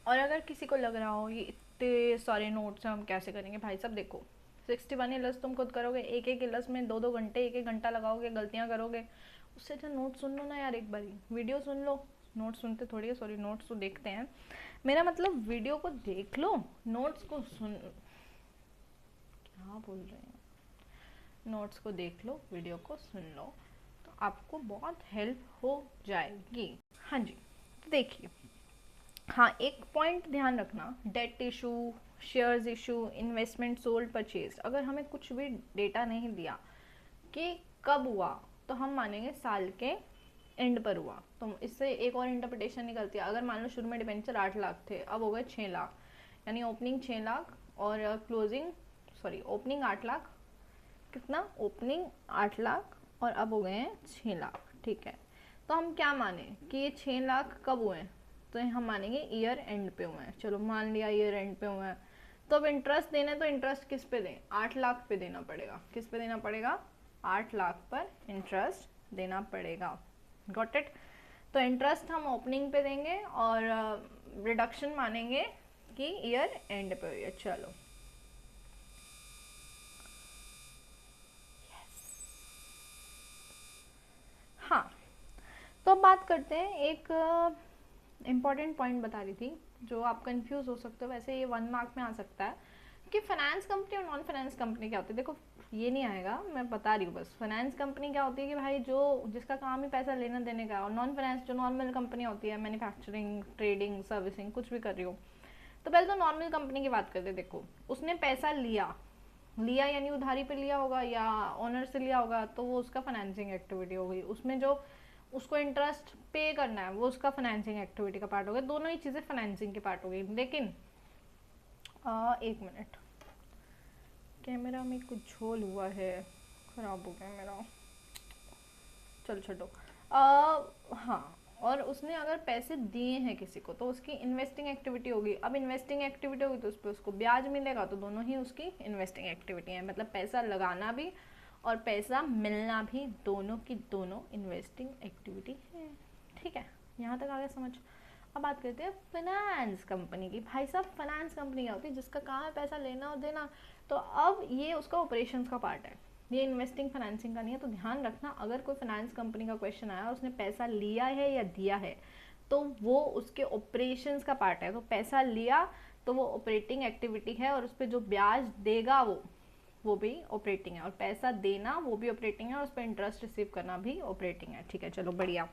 और अगर किसी को लग रहा हो ये इतने सारे नोट्स हम कैसे करेंगे, भाई साहब देखो 61 इलस तुम खुद करोगे, एक एक इलस में 2-2 घंटे 1-1 घंटा लगाओगे, गलतियाँ करोगे, उससे अच्छा नोट सुन लो ना यार, एक बारी वीडियो सुन लो। नोट सुनते थोड़ी है, सॉरी नोट्स तो देखते हैं, मेरा मतलब वीडियो को देख लो, नोट्स को सुन, क्या बोल रहे हैं, नोट्स को देख लो, वीडियो को सुन लो, तो आपको बहुत हेल्प हो जाएगी। हाँ जी, तो देखिए, हाँ एक पॉइंट ध्यान रखना, debt issue, shares issue, investment sold purchase, अगर हमें कुछ भी डेटा नहीं दिया कि कब हुआ, तो हम मानेंगे साल के एंड पर हुआ। तो इससे एक और इंटरप्रिटेशन निकलती है, अगर मान लो शुरू में डिबेंचर 8 लाख थे, अब हो गए 6 लाख, यानी ओपनिंग 6 लाख और क्लोजिंग, सॉरी ओपनिंग 8 लाख, कितना, ओपनिंग 8 लाख और अब हो गए हैं 6 लाख, ठीक है। तो हम क्या माने कि ये 6 लाख कब हुए हैं, तो हम मानेंगे ईयर एंड पे हुए हैं। चलो मान लिया ईयर एंड पे हुए हैं, तो अब इंटरेस्ट देना है तो इंटरेस्ट किस पे दें, 8 लाख पे देना पड़ेगा। किस पे देना पड़ेगा, 8 लाख पर इंटरेस्ट देना पड़ेगा, गॉट इट। तो इंटरेस्ट हम ओपनिंग पे देंगे और रिडक्शन मानेंगे कि ईयर एंड पे हुई है। चलो हाँ, तो अब बात करते हैं, एक इम्पॉर्टेंट पॉइंट बता रही थी जो आप कंफ्यूज हो सकते हो, वैसे ये 1 मार्क में आ सकता है कि फाइनेंस कंपनी और नॉन फाइनेंस कंपनी क्या होती है। देखो ये नहीं आएगा, मैं बता रही हूँ बस। फाइनेंस कंपनी क्या होती है कि भाई जो जिसका काम ही पैसा लेना देने का, और नॉन फाइनेंस जो नॉर्मल कंपनी होती है, मैन्युफैक्चरिंग, ट्रेडिंग, सर्विसिंग, कुछ भी कर रही हो। तो पहले तो नॉर्मल कंपनी की बात करते, देखो उसने पैसा लिया यानी उधारी पे लिया होगा या ओनर से लिया होगा, तो वो उसका फाइनेंसिंग एक्टिविटी हो गई। उसमें जो उसको इंटरेस्ट पे करना है वो उसका फाइनेंसिंग एक्टिविटी का पार्ट हो गया, दोनों ही चीज़ें फाइनेंसिंग के पार्ट हो गई। लेकिन 1 मिनट, कैमरा में कुछ झोल हुआ है, ख़राब हो गया मेरा, चल छोड़ो। हाँ और उसने अगर पैसे दिए हैं किसी को तो उसकी इन्वेस्टिंग एक्टिविटी होगी। अब इन्वेस्टिंग एक्टिविटी होगी तो उस पर उसको ब्याज मिलेगा, तो दोनों ही उसकी इन्वेस्टिंग एक्टिविटी है। मतलब पैसा लगाना भी और पैसा मिलना भी, दोनों की दोनों इन्वेस्टिंग एक्टिविटी है। ठीक है, यहाँ तक आ गया समझ। अब बात करते हैं फाइनेंस कंपनी की। भाई साहब फाइनेंस कंपनी क्या होती है? जिसका काम है पैसा लेना और देना। तो अब ये उसका ऑपरेशंस का पार्ट है, ये इन्वेस्टिंग फाइनेंसिंग का नहीं है। तो ध्यान रखना, अगर कोई फाइनेंस कंपनी का क्वेश्चन आया और उसने पैसा लिया है या दिया है तो वो उसके ऑपरेशंस का पार्ट है। तो पैसा लिया तो वो ऑपरेटिंग एक्टिविटी है, और उस पर जो ब्याज देगा वो भी ऑपरेटिंग है, और पैसा देना वो भी ऑपरेटिंग है, और उस पर इंटरेस्ट रिसीव करना भी ऑपरेटिंग है। ठीक है, चलो बढ़िया,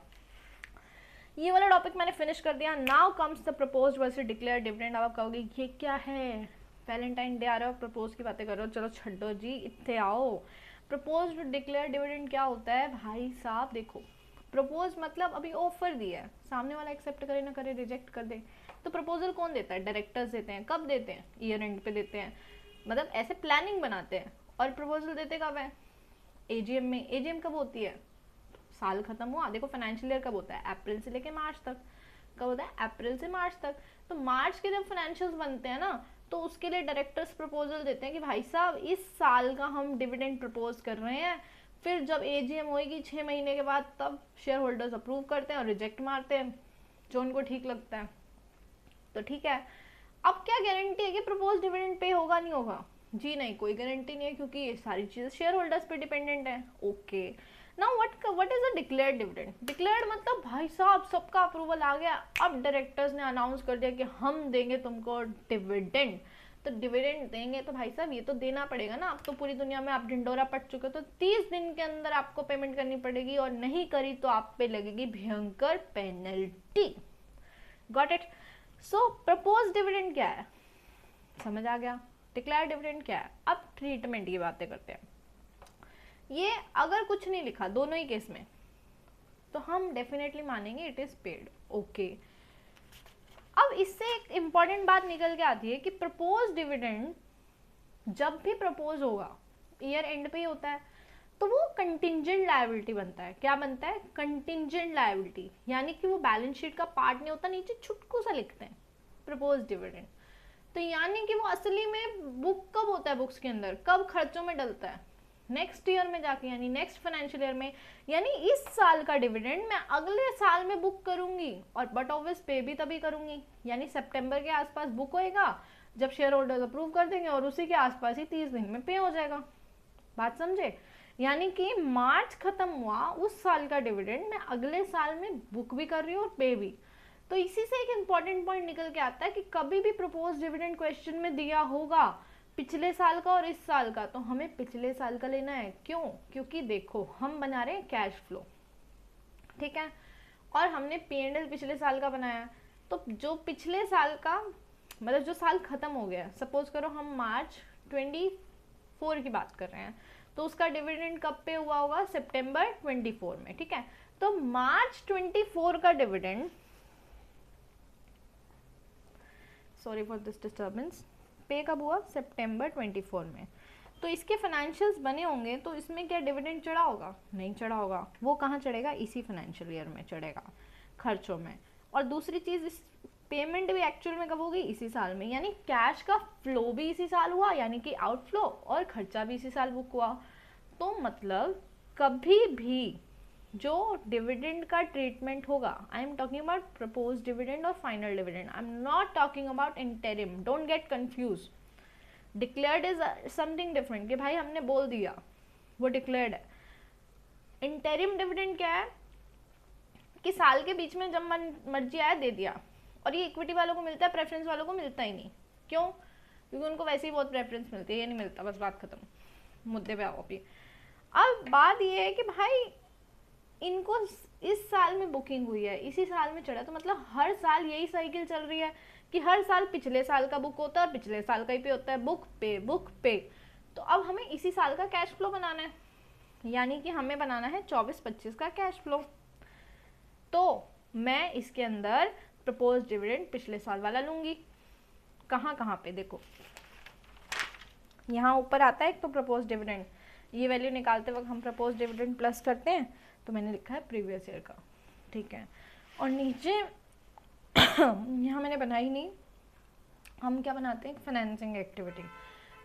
ये वाला टॉपिक मैंने फिनिश कर दिया। Now comes the proposed versus declared dividend. अब आप कहोगे ये क्या है, वैलेंटाइन डे आ रहा है और प्रपोज की बातें कर रहे हो। चलो छड्डो जी, इतने आओ। प्रपोज्ड डिक्लेयर्ड डिविडेंड क्या होता है भाई साहब? देखो, प्रपोज मतलब अभी ऑफर दिया है, सामने वाला एक्सेप्ट करे ना करे, रिजेक्ट कर दे। तो प्रपोजल कौन देता है? डायरेक्टर्स देते हैं। कब देते हैं? ईयर एंड पे देते हैं, मतलब ऐसे प्लानिंग बनाते हैं। और प्रपोजल देते कब है? एजीएम में। एजीएम कब होती है? साल खत्म हुआ, देखो फाइनेंशियल ईयर कब होता है? अप्रैल से लेके मार्च तक। कब होता है? अप्रैल से मार्च तक। तो मार्च के जब फाइनेंशियल्स बनते हैं ना, तो उसके लिए डायरेक्टर्स प्रपोजल देते हैं कि भाई साहब इस साल का हम डिविडेंड प्रपोज कर रहे हैं। फिर जब एजीएम होएगी 6 महीने के बाद, तब शेयर होल्डर्स अप्रूव करते हैं और रिजेक्ट मारते हैं जो उनको ठीक लगता है। तो ठीक है, अब क्या गारंटी है कि प्रपोज डिविडेंड पे होगा नहीं होगा? जी नहीं, कोई गारंटी नहीं है, क्योंकि ये सारी चीज़ें शेयर होल्डर्स पे डिपेंडेंट है। Okay, now what is a declared dividend? Declared मतलब भाई साहब सबका अप्रूवल आ गया, अब डायरेक्टर्स ने अनाउंस कर दिया कि हम देंगे तुमको डिविडेंड। तो डिविडेंड देंगे तो भाई साहब ये तो देना पड़ेगा ना। अब तो पूरी दुनिया में आप ढिंडोरा पट चुके हो, तो 30 दिन के अंदर आपको पेमेंट करनी पड़ेगी, और नहीं करी तो आप पे लगेगी भयंकर penalty. Got it? So propose dividend क्या है, समझ आ गया? डिक्लेयर्ड डिविडेंड क्या है? अब ट्रीटमेंट की बातें करते हैं। ये अगर कुछ नहीं लिखा दोनों ही केस में, तो हम डेफिनेटली मानेंगे इट इज पेड। ओके, अब इससे एक इंपॉर्टेंट बात निकल के आती है कि प्रपोज डिविडेंड जब भी प्रपोज होगा, ईयर एंड पे ही होता है, तो वो कंटिंजेंट लायबिलिटी बनता है। क्या बनता है? कंटिंजेंट लायबिलिटी, यानी कि वो बैलेंस शीट का पार्ट नहीं होता, नीचे छुटकू सा लिखते हैं प्रपोज डिविडेंड। तो यानी कि वो असली में बुक कब होता है, बुक्स के अंदर कब खर्चों में डलता है? नेक्स्ट ईयर में जाके, यानी नेक्स्ट फाइनेंशियल ईयर में। यानी इस साल का डिविडेंड मैं अगले साल में बुक करूंगी, और बट ऑब्वियस पे भी तभी करूंगी, यानी सितंबर के आसपास बुक होएगा जब शेयर होल्डर्स अप्रूव कर देंगे, और उसी के आसपास ही 30 दिन में पे हो जाएगा। बात समझे? यानी कि मार्च खत्म हुआ, उस साल का डिविडेंड मैं अगले साल में बुक भी कर रही हूँ और पे भी। तो इसी से एक इंपॉर्टेंट पॉइंट निकल के आता है कि कभी भी प्रपोज डिविडेंड क्वेश्चन में दिया होगा पिछले साल का और इस साल का, तो हमें पिछले साल का लेना है। क्यों? क्योंकि देखो हम बना रहे हैं कैश फ्लो, ठीक है, और हमने P&L पिछले साल का बनाया। तो जो पिछले साल का, मतलब जो साल खत्म हो गया, सपोज करो हम मार्च 24 की बात कर रहे हैं, तो उसका डिविडेंड कब पे हुआ होगा? सितंबर 24 में। ठीक है, तो मार्च 24 का dividend, sorry for this disturbance, पे कब हुआ? सितंबर 24 में। तो इसके फाइनेंशियल्स बने होंगे, तो इसमें क्या डिविडेंड चढ़ा होगा? नहीं चढ़ा होगा। वो कहाँ चढ़ेगा? इसी फाइनेंशियल ईयर में चढ़ेगा, खर्चों में। और दूसरी चीज़, इस पेमेंट भी एक्चुअल में कब होगी? इसी साल में। यानी कैश का फ्लो भी इसी साल हुआ, यानी कि आउटफ्लो, और खर्चा भी इसी साल बुक हुआ। तो मतलब कभी भी जो डिविडेंड का ट्रीटमेंट होगा, I am talking about propose dividend और final dividend, I am not talking about interim, don't get confuse. Declared is something different, कि भाई हमने बोल दिया वो डिक्लेयर्ड है। इंटरिम डिविडेंड क्या है? कि साल के बीच में जब मर्जी आया दे दिया, और ये इक्विटी वालों को मिलता है, प्रेफरेंस वालों को मिलता ही नहीं। क्यों? क्योंकि उनको वैसे ही बहुत प्रेफरेंस मिलती है, ये नहीं मिलता। बस बात खत्म, मुद्दे पे आओ अभी। अब बात ये है कि भाई इनको इस साल में बुकिंग हुई है, इसी साल में चढ़ा, तो मतलब हर साल यही साइकिल चल रही है कि हर साल पिछले साल का बुक होता है, पिछले साल का ही पे होता है, बुक पे बुक पे। तो अब हमें इसी साल का कैश फ्लो बनाना है, यानी कि हमें बनाना है 24-25 का कैश फ्लो। तो मैं इसके अंदर प्रपोज डिविडेंड पिछले साल वाला लूंगी। कहाँ कहाँ पे? देखो यहाँ ऊपर आता है एक तो प्रपोज डिविडेंड, ये वैल्यू निकालते वक्त हम प्रपोज डिविडेंड प्लस करते हैं, तो मैंने लिखा है प्रीवियस ईयर का। ठीक है, और नीचे यहाँ मैंने बनाई नहीं, हम क्या बनाते हैं, फाइनेंसिंग एक्टिविटी,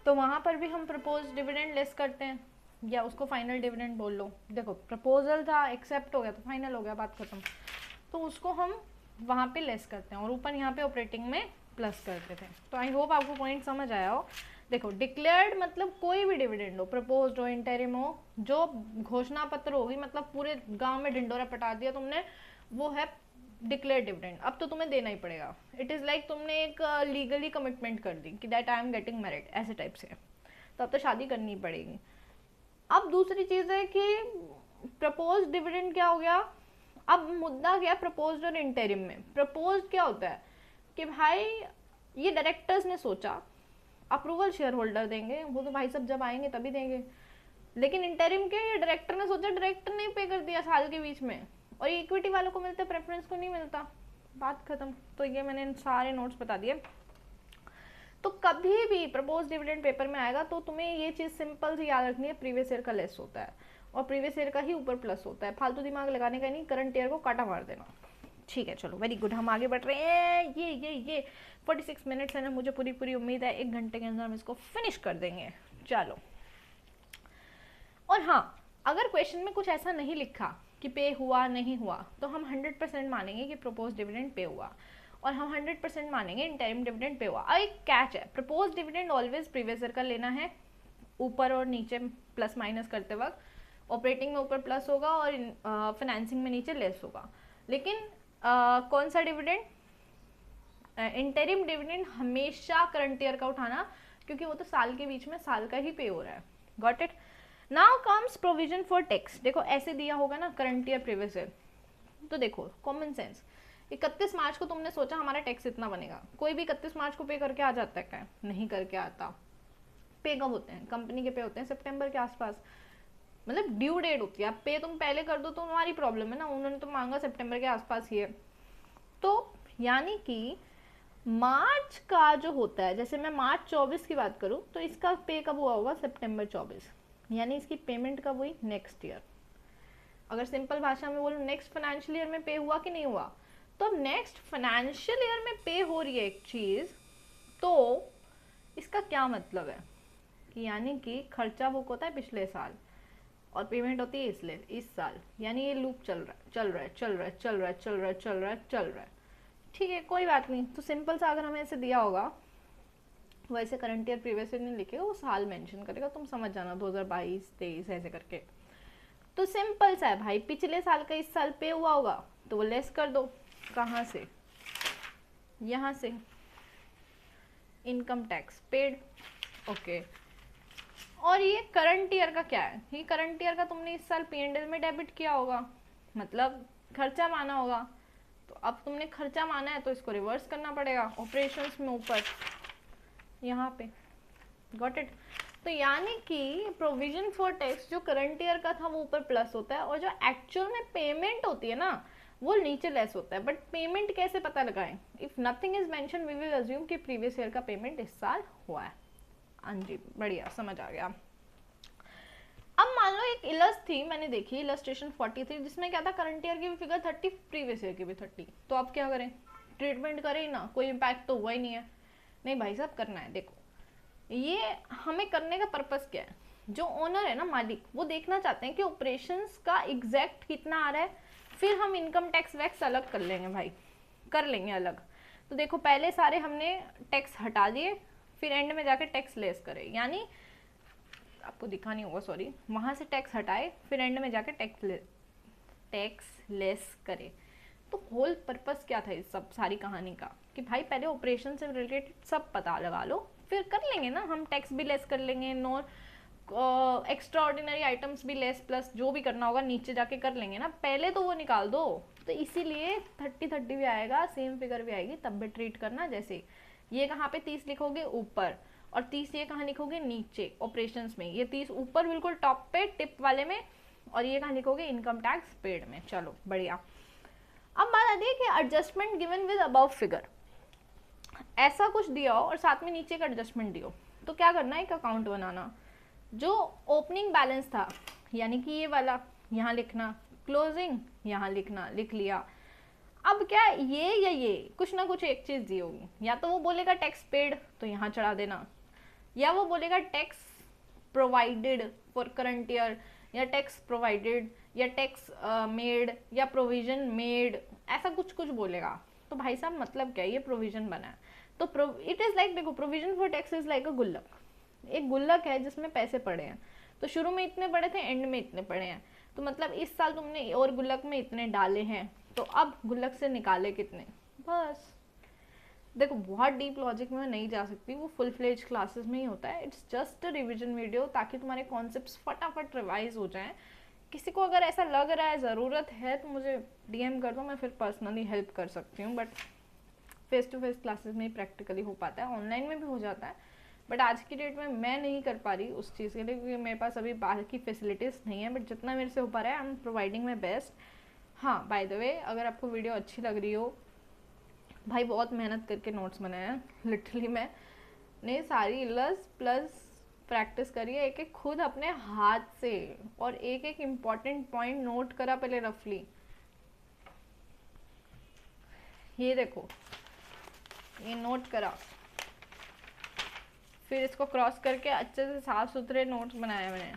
तो वहाँ पर भी हम प्रपोज डिविडेंड लेस करते हैं, या उसको फाइनल डिविडेंड बोल लो। देखो प्रपोजल था, एक्सेप्ट हो गया तो फाइनल हो गया, बात खत्म। तो उसको हम वहाँ पे लेस करते हैं और ऊपर यहाँ पे ऑपरेटिंग में प्लस करते थे। तो आई होप आपको पॉइंट समझ आया हो। देखो डिक्लेयर्ड मतलब कोई भी डिविडेंड हो, प्रपोज्ड हो, इंटरिम हो, जो घोषणा पत्र होगी, मतलब पूरे गांव में ढिंडोरा पटा दिया तुमने, वो है डिक्लेयर डिविडेंड। अब तो तुम्हें देना ही पड़ेगा। इट इज़ लाइक तुमने एक लीगली कमिटमेंट कर दी कि that I am getting married, ऐसे टाइप से, तो अब तो शादी करनी पड़ेगी। अब दूसरी चीज़ है कि प्रपोज डिविडेंड क्या हो गया। अब मुद्दा क्या प्रपोज्ड और इंटरिम में। प्रपोज्ड क्या होता है कि भाई ये डायरेक्टर्स ने सोचा, अप्रूवल शेयर होल्डर देंगे, वो तो भाई सब जब आएंगे तभी देंगे। लेकिन इंटरिम के ये डायरेक्टर ने सोचा, डायरेक्टर ने पे कर दिया साल के बीच में, और ये इक्विटी वालों को मिलता है, प्रेफरेंस को नहीं मिलता, बात खत्म। तो ये मैंने सारे नोट्स बता दिए। तो कभी भी प्रपोज डिविडेंड पेपर में आएगा तो तुम्हें ये चीज़ सिंपल सी याद रखनी है, प्रीवियस ईयर का लेस होता है और प्रीवियस ईयर का ही ऊपर प्लस होता है। फालतू दिमाग लगाने का नहीं, करंट ईयर को काटा मार देना। ठीक है, चलो वेरी गुड, हम आगे बढ़ रहे हैं। ये 46 मिनट्स है ना, मुझे पूरी पूरी उम्मीद है 1 घंटे के अंदर हम इसको फिनिश कर देंगे। चलो, और हाँ, अगर क्वेश्चन में कुछ ऐसा नहीं लिखा कि पे हुआ नहीं हुआ, तो हम 100% मानेंगे कि प्रपोज डिविडेंड पे हुआ, और हम 100% मानेंगे इंटरिम डिविडेंड पे हुआ। और एक कैच है, propose dividend always previous year का लेना है, ऊपर और नीचे प्लस माइनस करते वक्त। ऑपरेटिंग में ऊपर प्लस होगा और फाइनेंसिंग में नीचे लेस होगा। लेकिन कौन सा डिविडेंड, इंटरिम डिविडेंड हमेशा करंट ईयर का उठाना, क्योंकि वो तो साल के बीच में साल का ही पे हो रहा है। Got it. Now comes provision for tax. देखो ऐसे दिया होगा ना, करंट ईयर प्रीवियस ईयर, तो देखो कॉमन सेंस, 31 मार्च को तुमने सोचा हमारा टैक्स इतना बनेगा, कोई भी 31 मार्च को पे करके आ जाता है क्या? नहीं करके आता। पे कब होते हैं? कंपनी के पे होते हैं सितंबर के आसपास, मतलब ड्यू डेट होती है। अब पे तुम पहले कर दो तो तुम्हारी प्रॉब्लम है ना, उन्होंने तो मांगा सितंबर के आसपास ही है। तो यानी कि मार्च का जो होता है, जैसे मैं मार्च 24 की बात करूं तो इसका पे कब हुआ होगा? सितंबर 24, यानी इसकी पेमेंट कब हुई? Next year. अगर सिंपल भाषा में बोलूं, नेक्स्ट फाइनेंशियल ईयर में पे हुआ कि नहीं हुआ? तो अब नेक्स्ट फाइनेंशियल ईयर में पे हो रही है एक चीज, तो इसका क्या मतलब है कि यानी कि खर्चा बुक होता है पिछले साल और पेमेंट होती है इसलिए इस साल, यानी ये लूप चल रहा है, चल रहा है, चल रहा है, चल रहा है, चल रहा है, चल रहा है, चल रहा है। ठीक है, कोई बात नहीं। तो सिंपल सा अगर हमें ऐसे दिया होगा, वैसे करंट ईयर प्रीवियस ईयर नहीं लिखेगा, वो साल मेंशन करेगा, तुम समझ जाना 2022 23 ऐसे करके। तो सिंपल सा है भाई, पिछले साल का इस साल पे हुआ होगा तो वो लेस कर दो। कहाँ से? यहाँ से, इनकम टैक्स पेड। ओके, और ये करंट ईयर का क्या है? ये करंट ईयर का तुमने इस साल P&L में डेबिट किया होगा, मतलब खर्चा माना होगा। तो अब तुमने खर्चा माना है तो इसको रिवर्स करना पड़ेगा ऑपरेशंस में ऊपर, यहाँ पे। Got it. तो यानी कि प्रोविजन फॉर टैक्स जो करंट ईयर का था वो ऊपर प्लस होता है, और जो एक्चुअल में पेमेंट होती है ना वो नीचे लेस होता है। बट पेमेंट कैसे पता लगाएं? If nothing is mention we will assume कि प्रीवियस ईयर का पेमेंट इस साल हुआ है। हाँ जी, बढ़िया, समझ आ गया। अब मान लो एक इलस थी, मैंने देखी इलस्ट्रेशन 43, जिसमें क्या था, करंट ईयर की भी फिगर 30, प्रीवियस ईयर की भी 30। तो अब क्या करें? ट्रीटमेंट करें ना, कोई इम्पैक्ट तो हुआ ही नहीं है। नहीं भाई साहब, करना है। देखो ये हमें करने का पर्पस क्या है? जो ओनर है ना, मालिक, वो देखना चाहते हैं कि ऑपरेशंस का एग्जैक्ट कितना आ रहा है, फिर हम इनकम टैक्स वैक्स अलग कर लेंगे भाई, कर लेंगे अलग। तो देखो पहले सारे हमने टैक्स हटा दिए, फिर एंड में जाके टैक्स लेस करे, यानी आपको दिखा नहीं होगा, सॉरी, वहाँ से टैक्स हटाए फिर एंड में जाके टैक्स लेस करे। तो होल पर्पस क्या था इस सब सारी कहानी का, कि भाई पहले ऑपरेशन से रिलेटेड सब पता लगा लो, फिर कर लेंगे ना हम, टैक्स भी लेस कर लेंगे, नॉन एक्स्ट्रा ऑर्डिनरी आइटम्स भी लेस, प्लस जो भी करना होगा नीचे जाके कर लेंगे ना, पहले तो वो निकाल दो। तो इसीलिए 30-30 भी आएगा, सेम फिगर भी आएगी, तब भी ट्रीट करना। जैसे ये कहाँ पे 30 लिखोगे? ऊपर, और 30 ये कहाँ लिखोगे? नीचे ऑपरेशंस में। ये 30 ऊपर बिल्कुल टॉप पे टिप वाले में, और ये कहाँ लिखोगे? इनकम टैक्स पेड में। चलो बढ़िया। अब बात आती है कि adjustment given with above figure, ऐसा कुछ दिया हो और साथ में नीचे का एडजस्टमेंट दियो, तो क्या करना है? एक अकाउंट बनाना। जो ओपनिंग बैलेंस था, यानी कि ये वाला यहाँ लिखना, क्लोजिंग यहाँ लिखना, लिख लिया। अब क्या ये या ये कुछ ना कुछ एक चीज दी होगी, या तो वो बोलेगा टैक्स पेड तो यहाँ चढ़ा देना, या वो बोलेगा tax provided for current year, या टैक्स प्रोवाइडेड, या टैक्स मेड, या प्रोविजन मेड, ऐसा कुछ कुछ बोलेगा। तो भाई साहब मतलब क्या है, ये प्रोविजन बना है तो इट इज लाइक, देखो provision for tax is like अ गुल्लक, एक गुल्लक है जिसमें पैसे पड़े हैं, तो शुरू में इतने पड़े थे, एंड में इतने पड़े हैं, तो मतलब इस साल तुमने और गुल्लक में इतने डाले हैं, तो अब गुल्लक से निकाले कितने, बस। देखो बहुत डीप लॉजिक में नहीं जा सकती, वो फुल फ्लेज क्लासेस में ही होता है, it's just a revision video ताकि तुम्हारे कॉन्सेप्ट्स फटाफट रिवाइज हो जाएं। किसी को अगर ऐसा लग रहा है ज़रूरत है तो मुझे डीएम कर दो, मैं फिर पर्सनली हेल्प कर सकती हूँ, but face to face classes में ही प्रैक्टिकली हो पाता है, ऑनलाइन में भी हो जाता है, बट आज की डेट में मैं नहीं कर पा रही उस चीज़ के लिए क्योंकि मेरे पास अभी बाहर की फैसिलिटीज़ नहीं है, बट जितना मेरे से हो पा रहा है I am providing my best. हाँ बाय द वे, अगर आपको वीडियो अच्छी लग रही हो, भाई बहुत मेहनत करके नोट्स बनाए हैं लिटरली, मैंने सारी इलस प्लस प्रैक्टिस करी है, एक एक खुद अपने हाथ से, और एक एक इम्पॉर्टेंट पॉइंट नोट करा पहले रफली। ये देखो, ये नोट करा, फिर इसको क्रॉस करके अच्छे से साफ सुथरे नोट्स बनाए मैंने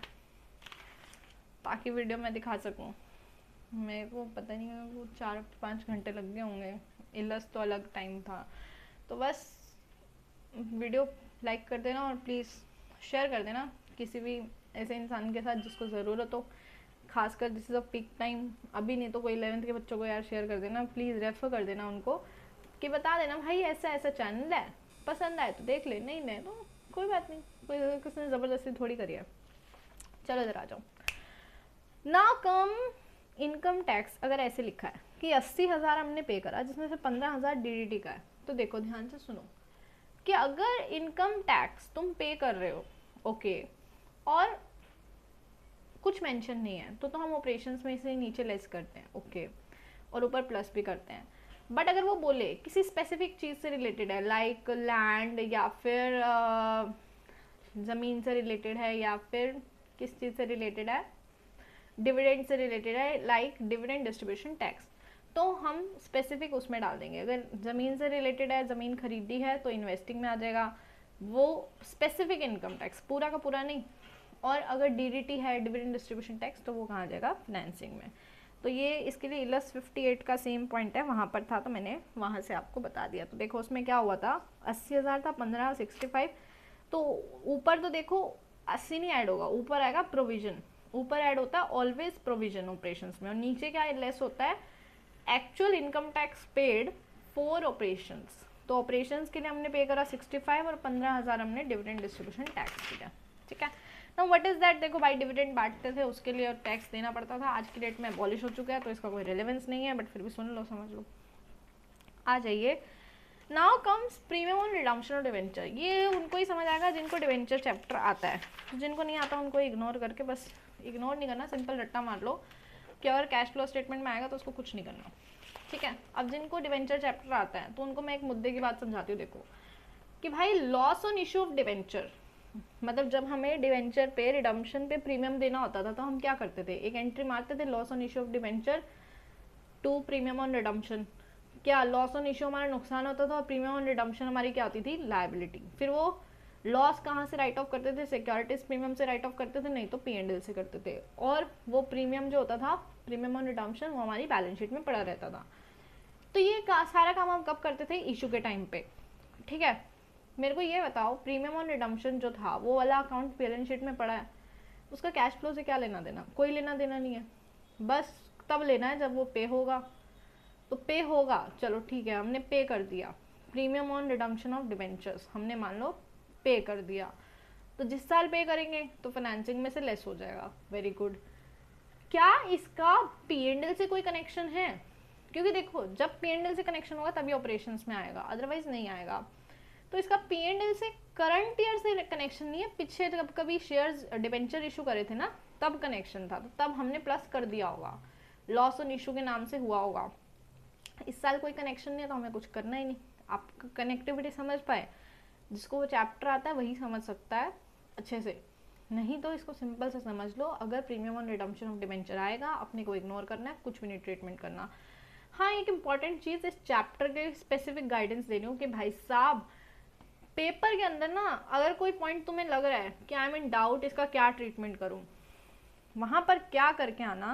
ताकि वीडियो में दिखा सकूं। मेरे को पता नहीं है, वो 4-5 घंटे लग गए होंगे, इलस तो अलग टाइम था। तो बस वीडियो लाइक कर देना और प्लीज़ शेयर कर देना किसी भी ऐसे इंसान के साथ जिसको ज़रूरत हो, खासकर this is a peak time, अभी नहीं तो कोई 11th के बच्चों को यार शेयर कर देना प्लीज़, रेफर कर देना उनको, कि बता देना भाई ऐसा ऐसा चैनल है, पसंद आए तो देख ले, नहीं नहीं तो कोई बात नहीं, कोई किसी ने ज़बरदस्ती थोड़ी करी है। चलो इधर आ जाओ। नाउ कम इनकम टैक्स, अगर ऐसे लिखा है कि 80,000 हमने पे करा जिसमें से 15,000 डीडीटी का है, तो देखो ध्यान से सुनो कि अगर इनकम टैक्स तुम पे कर रहे हो ओके और कुछ मेंशन नहीं है तो हम ऑपरेशंस में इसे नीचे लेस करते हैं ओके, और ऊपर प्लस भी करते हैं। बट अगर वो बोले किसी स्पेसिफिक चीज़ से रिलेटेड है, लाइक लैंड, या फिर ज़मीन से रिलेटेड है, या फिर किस चीज़ से रिलेटेड है, डिविडेंड से रिलेटेड है, लाइक डिविडेंड डिस्ट्रीब्यूशन टैक्स, तो हम स्पेसिफिक उसमें डाल देंगे। अगर ज़मीन से रिलेटेड है, ज़मीन खरीदी है तो इन्वेस्टिंग में आ जाएगा वो स्पेसिफिक इनकम टैक्स, पूरा का पूरा नहीं। और अगर डीडीटी है, डिविडेंड डिस्ट्रीब्यूशन टैक्स, तो वो कहाँ आ जाएगा, फाइनेंसिंग में। तो ये इसके लिए इलस 58 का सेम पॉइंट है, वहाँ पर था तो मैंने वहाँ से आपको बता दिया। तो देखो उसमें क्या हुआ था, 80,000 था, 15 65, तो ऊपर तो देखो 80 नहीं ऐड होगा, ऊपर आएगा प्रोविजन, ऊपर ऐड होता है ऑलवेज प्रोविजन ऑपरेशंस में, और नीचे क्या लेस होता है, actual income tax paid for operations. तो ऑपरेशंस के लिए हमने पे करा 65 और 15,000 हमने डिविडेंड डिस्ट्रीब्यूशन टैक्स किया, ठीक है। नाउ व्हाट इज दैट, देखो भाई डिविडेंड बांटते थे उसके लिए टैक्स देना पड़ता था, आज की डेट में अबॉलिश हो चुका है तो इसका कोई रेलेवेंस नहीं है, बट फिर भी सुन लो समझ लो। आ जाइए, now comes premium on redemption of debenture, ये उनको ही समझ आएगा जिनको डिवेंचर चैप्टर आता है, जिनको नहीं आता उनको इग्नोर करके, बस इग्नोर नहीं करना, सिंपल रट्टा मार लो कि अगर कैश फ्लो स्टेटमेंट में आएगा तो उसको कुछ नहीं करना, ठीक है। अब जिनको डिवेंचर चैप्टर आता है तो उनको मैं एक मुद्दे की बात समझाती हूँ, देखो कि भाई loss on issue of debenture, मतलब जब हमें डिवेंचर पे रिडम्पशन पे प्रीमियम देना होता था तो हम क्या करते थे, एक एंट्री मारते थे loss on issue of debenture to premium on redemption. क्या लॉस ऑन इशू हमारा नुकसान होता था और प्रीमियम ऑन रिडम्पशन हमारी क्या होती थी, लायबिलिटी। फिर वो लॉस कहाँ से राइट ऑफ करते थे, सिक्योरिटीज प्रीमियम से राइट ऑफ करते थे, नहीं तो P&L से करते थे, और वो प्रीमियम जो होता था प्रीमियम ऑन रिडम्पशन वो हमारी बैलेंस शीट में पड़ा रहता था। तो ये सारा काम हम कब करते थे, इशू के टाइम पे, ठीक है। मेरे को ये बताओ प्रीमियम ऑन रिडम्पशन जो था वो वाला अकाउंट बैलेंस शीट में पड़ा है, उसका कैश फ्लो से क्या लेना देना, कोई लेना देना नहीं है, बस तब लेना है जब वो पे होगा। तो पे होगा, चलो ठीक है हमने पे कर दिया, premium on redemption of debentures हमने मान लो पे कर दिया, तो जिस साल पे करेंगे तो फाइनेंसिंग में से लेस हो जाएगा, वेरी गुड। क्या इसका P&L से कोई कनेक्शन है, क्योंकि देखो जब P&L से कनेक्शन होगा तभी ऑपरेशंस में आएगा, अदरवाइज नहीं आएगा। तो इसका P&L से करंट ईयर से कनेक्शन नहीं है, पीछे जब कभी शेयर्स डिवेंचर इशू करे थे ना तब कनेक्शन था, तो तब हमने प्लस कर दिया होगा, लॉस ऑन इशू के नाम से हुआ होगा। इस साल कोई कनेक्शन नहीं है तो हमें कुछ करना ही नहीं। आप कनेक्टिविटी समझ पाए, जिसको वो चैप्टर आता है वही समझ सकता है अच्छे से, नहीं तो इसको सिंपल से समझ लो, अगर premium on redemption of debenture आएगा अपने को इग्नोर करना है, कुछ भी नहीं ट्रीटमेंट करना। हाँ, एक इम्पॉर्टेंट चीज़ इस चैप्टर के स्पेसिफिक गाइडेंस दे रही हूँ कि भाई साहब पेपर के अंदर ना अगर कोई पॉइंट तुम्हें लग रहा है कि आई एम इन डाउट इसका क्या ट्रीटमेंट करूँ, वहाँ पर क्या करके आना,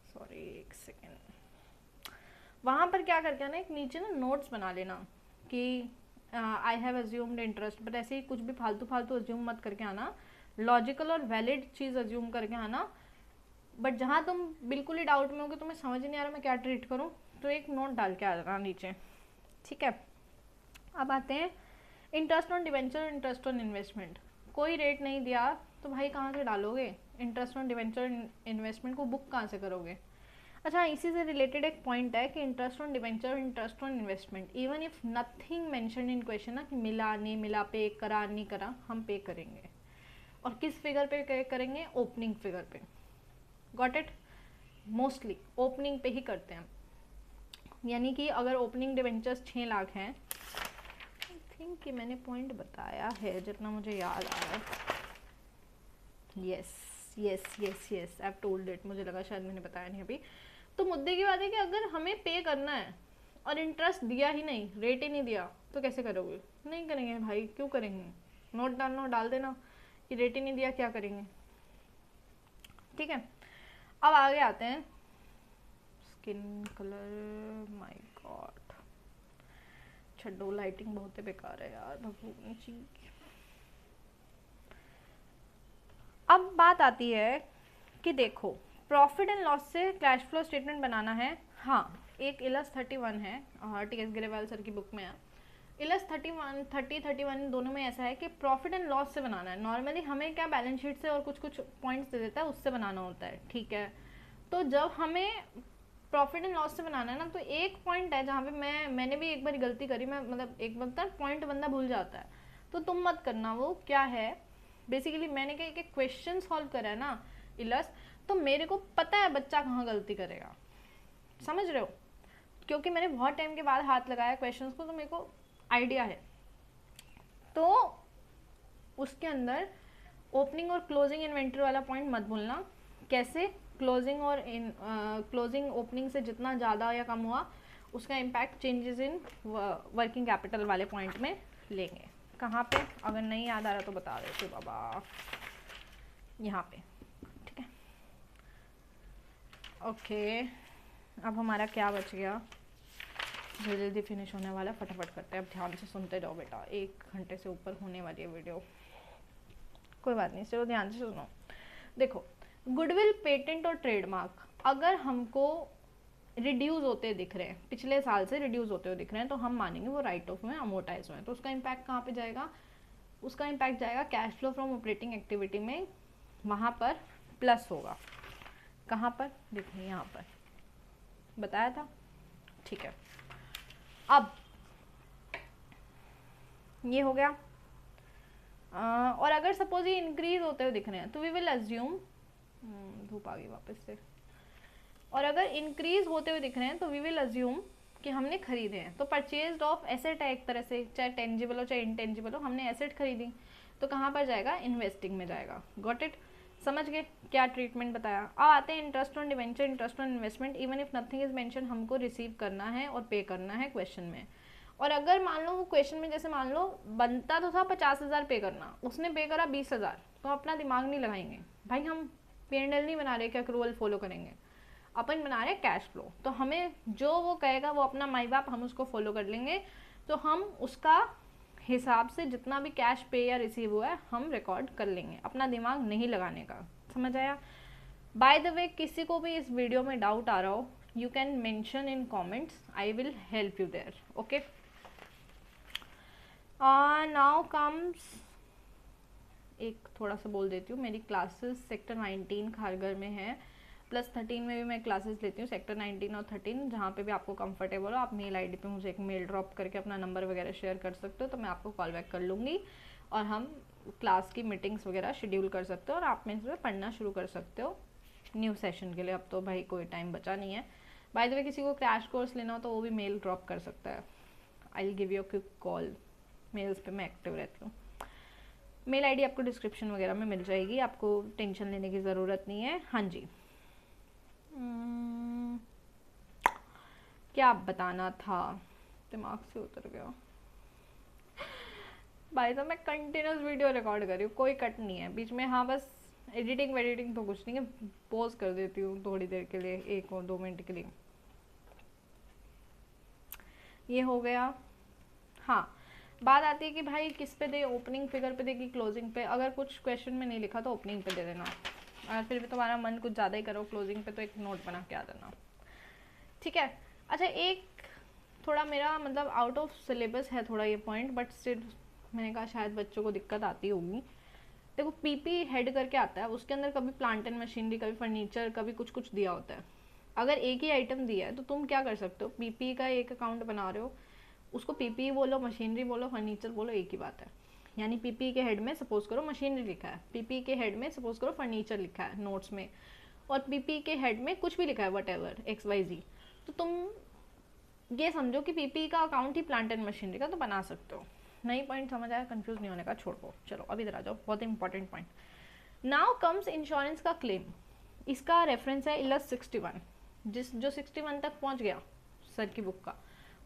सॉरी एक सेकेंड, वहाँ पर क्या करके आना, एक नीचे ना नोट्स बना लेना कि I have assumed interest, but ऐसे ही कुछ भी फालतू फालतू अज्यूम मत करके आना, लॉजिकल और वैलिड चीज़ अज्यूम करके आना। बट जहाँ तुम बिल्कुल ही डाउट में हो कि तुम्हें समझ ही नहीं आ रहा मैं क्या ट्रीट करूँ, तो एक नोट डाल के आ जाना नीचे, ठीक है। अब आते हैं interest on debenture, interest on investment. कोई रेट नहीं दिया तो भाई कहाँ से डालोगे इंटरेस्ट ऑन डिवेंचर इन्वेस्टमेंट को, बुक कहाँ से करोगे। अच्छा, इसी से रिलेटेड एक पॉइंट है कि interest on debenture, interest on investment, even if nothing mention in question ना कि मिला नहीं मिला, पे करा नहीं करा, हम पे करेंगे। और किस फिगर पे करेंगे, ओपनिंग फिगर पे। Got it. मोस्टली ओपनिंग पे ही करते हैं, यानी कि अगर ओपनिंग डिवेंचर्स 6 लाख हैं, आई थिंक कि मैंने पॉइंट बताया है जितना मुझे याद आ रहा है। Yes yes yes yes, I have told it, मुझे लगा शायद मैंने बताया नहीं अभी। तो मुद्दे की बात है कि अगर हमें पे करना है और इंटरेस्ट दिया ही नहीं, रेट ही नहीं दिया, तो कैसे करोगे। नहीं करेंगे भाई, क्यों करेंगे, नोट डालना डाल देना कि रेट ही नहीं दिया, क्या करेंगे, ठीक है। अब आगे आते हैं, स्किन कलर, माय गॉड, छड्डो लाइटिंग बहुत ही बेकार है यार, भगवान जी। अब बात आती है कि देखो प्रॉफिट एंड लॉस से कैश फ्लो स्टेटमेंट बनाना है। हाँ, एक इलस 31 है, टी.एस. ग्रेवाल सर की बुक में है। इलस 31 दोनों में ऐसा है कि प्रॉफिट एंड लॉस से बनाना है। नॉर्मली हमें क्या बैलेंस शीट से और कुछ कुछ पॉइंट्स दे देता है, उससे बनाना होता है, ठीक है। तो जब हमें प्रॉफिट एंड लॉस से बनाना है ना, तो एक पॉइंट है जहाँ पे मैंने भी एक बार गलती करी, मैं मतलब एक बार पॉइंट बंदा भूल जाता है, तो तुम मत करना। वो क्या है, बेसिकली मैंने क्या एक क्वेश्चन सॉल्व करा है ना इलस, तो मेरे को पता है बच्चा कहाँ गलती करेगा, समझ रहे हो, क्योंकि मैंने बहुत टाइम के बाद हाथ लगाया क्वेश्चंस को, तो मेरे को आइडिया है। तो उसके अंदर ओपनिंग और क्लोजिंग इन्वेंट्री वाला पॉइंट मत भूलना। कैसे, क्लोजिंग और क्लोजिंग ओपनिंग से जितना ज़्यादा या कम हुआ उसका impact changes in working capital वाले पॉइंट में लेंगे। कहाँ पे, अगर नहीं याद आ रहा तो बता देते बाबा, यहाँ पे, ठीक है। ओके, अब हमारा क्या बच गया, जल्दी जल्दी फिनिश होने वाला, फटाफट करते हैं। अब ध्यान से सुनते जाओ बेटा, 1 घंटे से ऊपर होने वाली है वीडियो, कोई बात नहीं, चलो ध्यान से सुनो। देखो, गुडविल, पेटेंट और ट्रेडमार्क अगर हमको रिड्यूस होते दिख रहे हैं, पिछले साल से रिड्यूस होते हुए दिख रहे हैं, तो हम मानेंगे वो राइट ऑफ में अमोर्टाइज हुए हैं। तो उसका इम्पैक्ट कहाँ पे जाएगा, उसका इम्पैक्ट जाएगा cash flow from operating activity में, वहाँ पर प्लस होगा। कहाँ पर, देखिए यहाँ पर बताया था, ठीक है। अब ये हो गया। और अगर सपोज ये इंक्रीज होते हुए दिख रहे हैं, तो वी विल अज्यूम, धूप आ गई वापस से, और अगर इंक्रीज होते हुए दिख रहे हैं तो वी विल अज्यूम कि हमने खरीदे हैं। तो परचेज ऑफ एसेट है एक तरह से, चाहे टेंजिबल हो चाहे इनटेंजिबल हो, हमने एसेट खरीदी, तो कहाँ पर जाएगा, इन्वेस्टिंग में जाएगा। गॉट इट, समझ गए क्या ट्रीटमेंट बताया। अब आते हैं interest on debenture, interest on investment, even if nothing is mention, हमको रिसीव करना है और पे करना है क्वेश्चन में। और अगर मान लो वो क्वेश्चन में, जैसे मान लो बनता तो था 50,000 पे करना, उसने पे करा 20,000, तो अपना दिमाग नहीं लगाएंगे भाई, हम P&L नहीं बना रहे कि एक्रूअल फॉलो करेंगे, अपन बना रहे कैश फ्लो। तो हमें जो वो कहेगा वो अपना माई बाप, हम उसको फॉलो कर लेंगे। तो हम उसका हिसाब से जितना भी कैश पे या रिसीव हुआ है हम रिकॉर्ड कर लेंगे, अपना दिमाग नहीं लगाने का, समझ आया। बाय द वे, किसी को भी इस वीडियो में डाउट आ रहा हो, you can mention in comments, I will help you there, okay. Now comes, एक थोड़ा सा बोल देती हूँ, मेरी क्लासेस सेक्टर 19 खारघर में है, +13 में भी मैं क्लासेस लेती हूँ, सेक्टर 19 और 13, जहाँ पे भी आपको कंफर्टेबल हो। आप मेल आईडी पे मुझे एक मेल ड्रॉप करके अपना नंबर वगैरह शेयर कर सकते हो, तो मैं आपको कॉल बैक कर लूँगी और हम क्लास की मीटिंग्स वगैरह शेड्यूल कर सकते हो, और आप में से पढ़ना शुरू कर सकते हो न्यू सेशन के लिए। अब तो भाई कोई टाइम बचा नहीं है। बाय द वे, किसी को क्रैश कोर्स लेना हो तो वो भी मेल ड्रॉप कर सकता है, I will give you a quick call, mails पे मैं एक्टिव रहती हूँ। मेल आईडी आपको डिस्क्रिप्शन वगैरह में मिल जाएगी, आपको टेंशन लेने की ज़रूरत नहीं है। हाँ जी, क्या बताना था, दिमाग से उतर गया भाई। तो मैं कंटिन्यूस वीडियो रिकॉर्ड कर रही हूँ, कोई कट नहीं है बीच में। हाँ बस एडिटिंग वेडिटिंग तो कुछ नहीं है, पॉज कर देती हूँ थोड़ी देर के लिए, 1 और 2 मिनट के लिए। ये हो गया। हाँ, बात आती है कि भाई किस पे दे, ओपनिंग फिगर पे दे कि क्लोजिंग पे। अगर कुछ क्वेश्चन में नहीं लिखा तो ओपनिंग पे दे देना, अगर फिर भी तुम्हारा मन कुछ ज़्यादा ही करो क्लोजिंग पे तो एक नोट बना के आ देना, ठीक है। अच्छा, एक थोड़ा मेरा मतलब आउट ऑफ सिलेबस है थोड़ा ये पॉइंट, बट स्टिल मैंने कहा शायद बच्चों को दिक्कत आती होगी। देखो पीपी हेड करके आता है, उसके अंदर कभी प्लांट एंड मशीनरी, कभी फर्नीचर, कभी कुछ कुछ दिया होता है। अगर एक ही आइटम दिया है तो तुम क्या कर सकते हो, पीपी का एक अकाउंट बना रहे हो, उसको पीपी बोलो, मशीनरी बोलो, फर्नीचर बोलो, एक ही बात है। यानी पीपी के हेड में सपोज करो मशीनरी लिखा है, पीपी के हेड में सपोज करो फर्नीचर लिखा है नोट्स में, और पीपी के हेड में कुछ भी लिखा है वट एवर एक्स वाई जी, तो तुम ये समझो कि पीपी का account he plant and machinery का तो बना सकते हो। नई पॉइंट समझ आया, कंफ्यूज नहीं होने का, छोड़ दो। चलो अब इधर आ जाओ, बहुत important point. Now comes insurance का क्लेम। इसका रेफरेंस है इलस 61, जो 61 तक पहुंच गया सर की बुक का,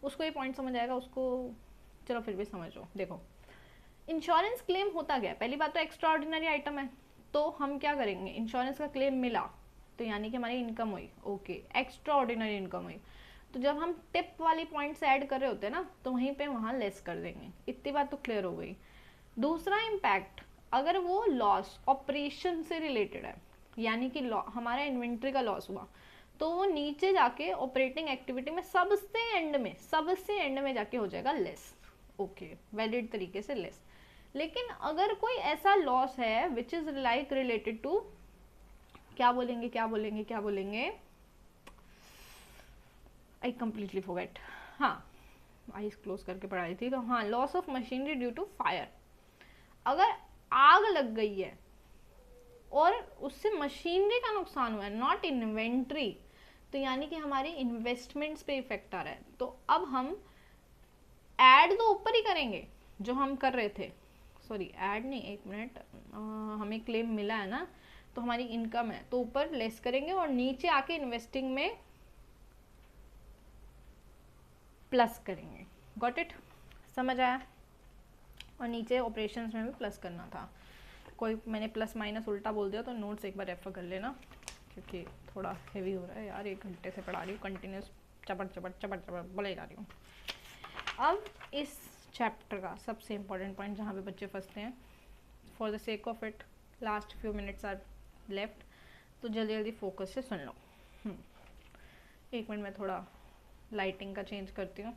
उसको ये पॉइंट समझ आएगा, उसको चलो फिर भी समझो। देखो इंश्योरेंस क्लेम होता गया, पहली बात तो एक्स्ट्रा ऑर्डिनरी आइटम है, तो हम क्या करेंगे, इंश्योरेंस का क्लेम मिला तो यानी कि हमारी इनकम हुई, ओके, एक्स्ट्रा ऑर्डिनरी इनकम हुई, तो जब हम टिप वाली पॉइंट्स ऐड कर रहे होते हैं ना, तो वहीं पे वहाँ लेस कर देंगे। इतनी बात तो क्लियर हो गई। दूसरा इम्पैक्ट, अगर वो लॉस ऑपरेशन से रिलेटेड है, यानी कि हमारा इन्वेंट्री का लॉस हुआ, तो वो नीचे जाके ऑपरेटिंग एक्टिविटी में सबसे एंड में जाके हो जाएगा लेस, ओके, वैलिड तरीके से लेस। लेकिन अगर कोई ऐसा लॉस है which is like related to, क्या बोलेंगे, आई कंप्लीटली फॉरगेट। हाँ, आईज क्लोज करके पढ़ाई थी, तो हाँ, loss of machinery due to fire. अगर आग लग गई है और उससे मशीनरी का नुकसान हुआ है, नॉट इन्वेंट्री, तो यानी कि हमारी इन्वेस्टमेंट्स पे इफेक्ट आ रहा है, तो अब हम ऐड तो ऊपर ही करेंगे जो हम कर रहे थे, सॉरी ऐड नहीं, एक मिनट, हमें क्लेम मिला है ना, तो हमारी इनकम है तो ऊपर लेस करेंगे और नीचे आके इन्वेस्टिंग में प्लस करेंगे। गॉट इट, समझ आया। और नीचे ऑपरेशंस में भी प्लस करना था, कोई मैंने प्लस माइनस उल्टा बोल दिया तो नोट्स एक बार रेफर कर लेना, क्योंकि थोड़ा हेवी हो रहा है यार, 1 घंटे से पढ़ा रही हूँ कंटिन्यूस, चपड़ बोले जा रही हूँ। अब इस चैप्टर का सबसे इम्पोर्टेंट पॉइंट जहाँ पे बच्चे फंसते हैं, for the sake of it last few minutes are left, तो जल्दी जल्दी फोकस से सुन लो। 1 मिनट में थोड़ा लाइटिंग का चेंज करती हूँ।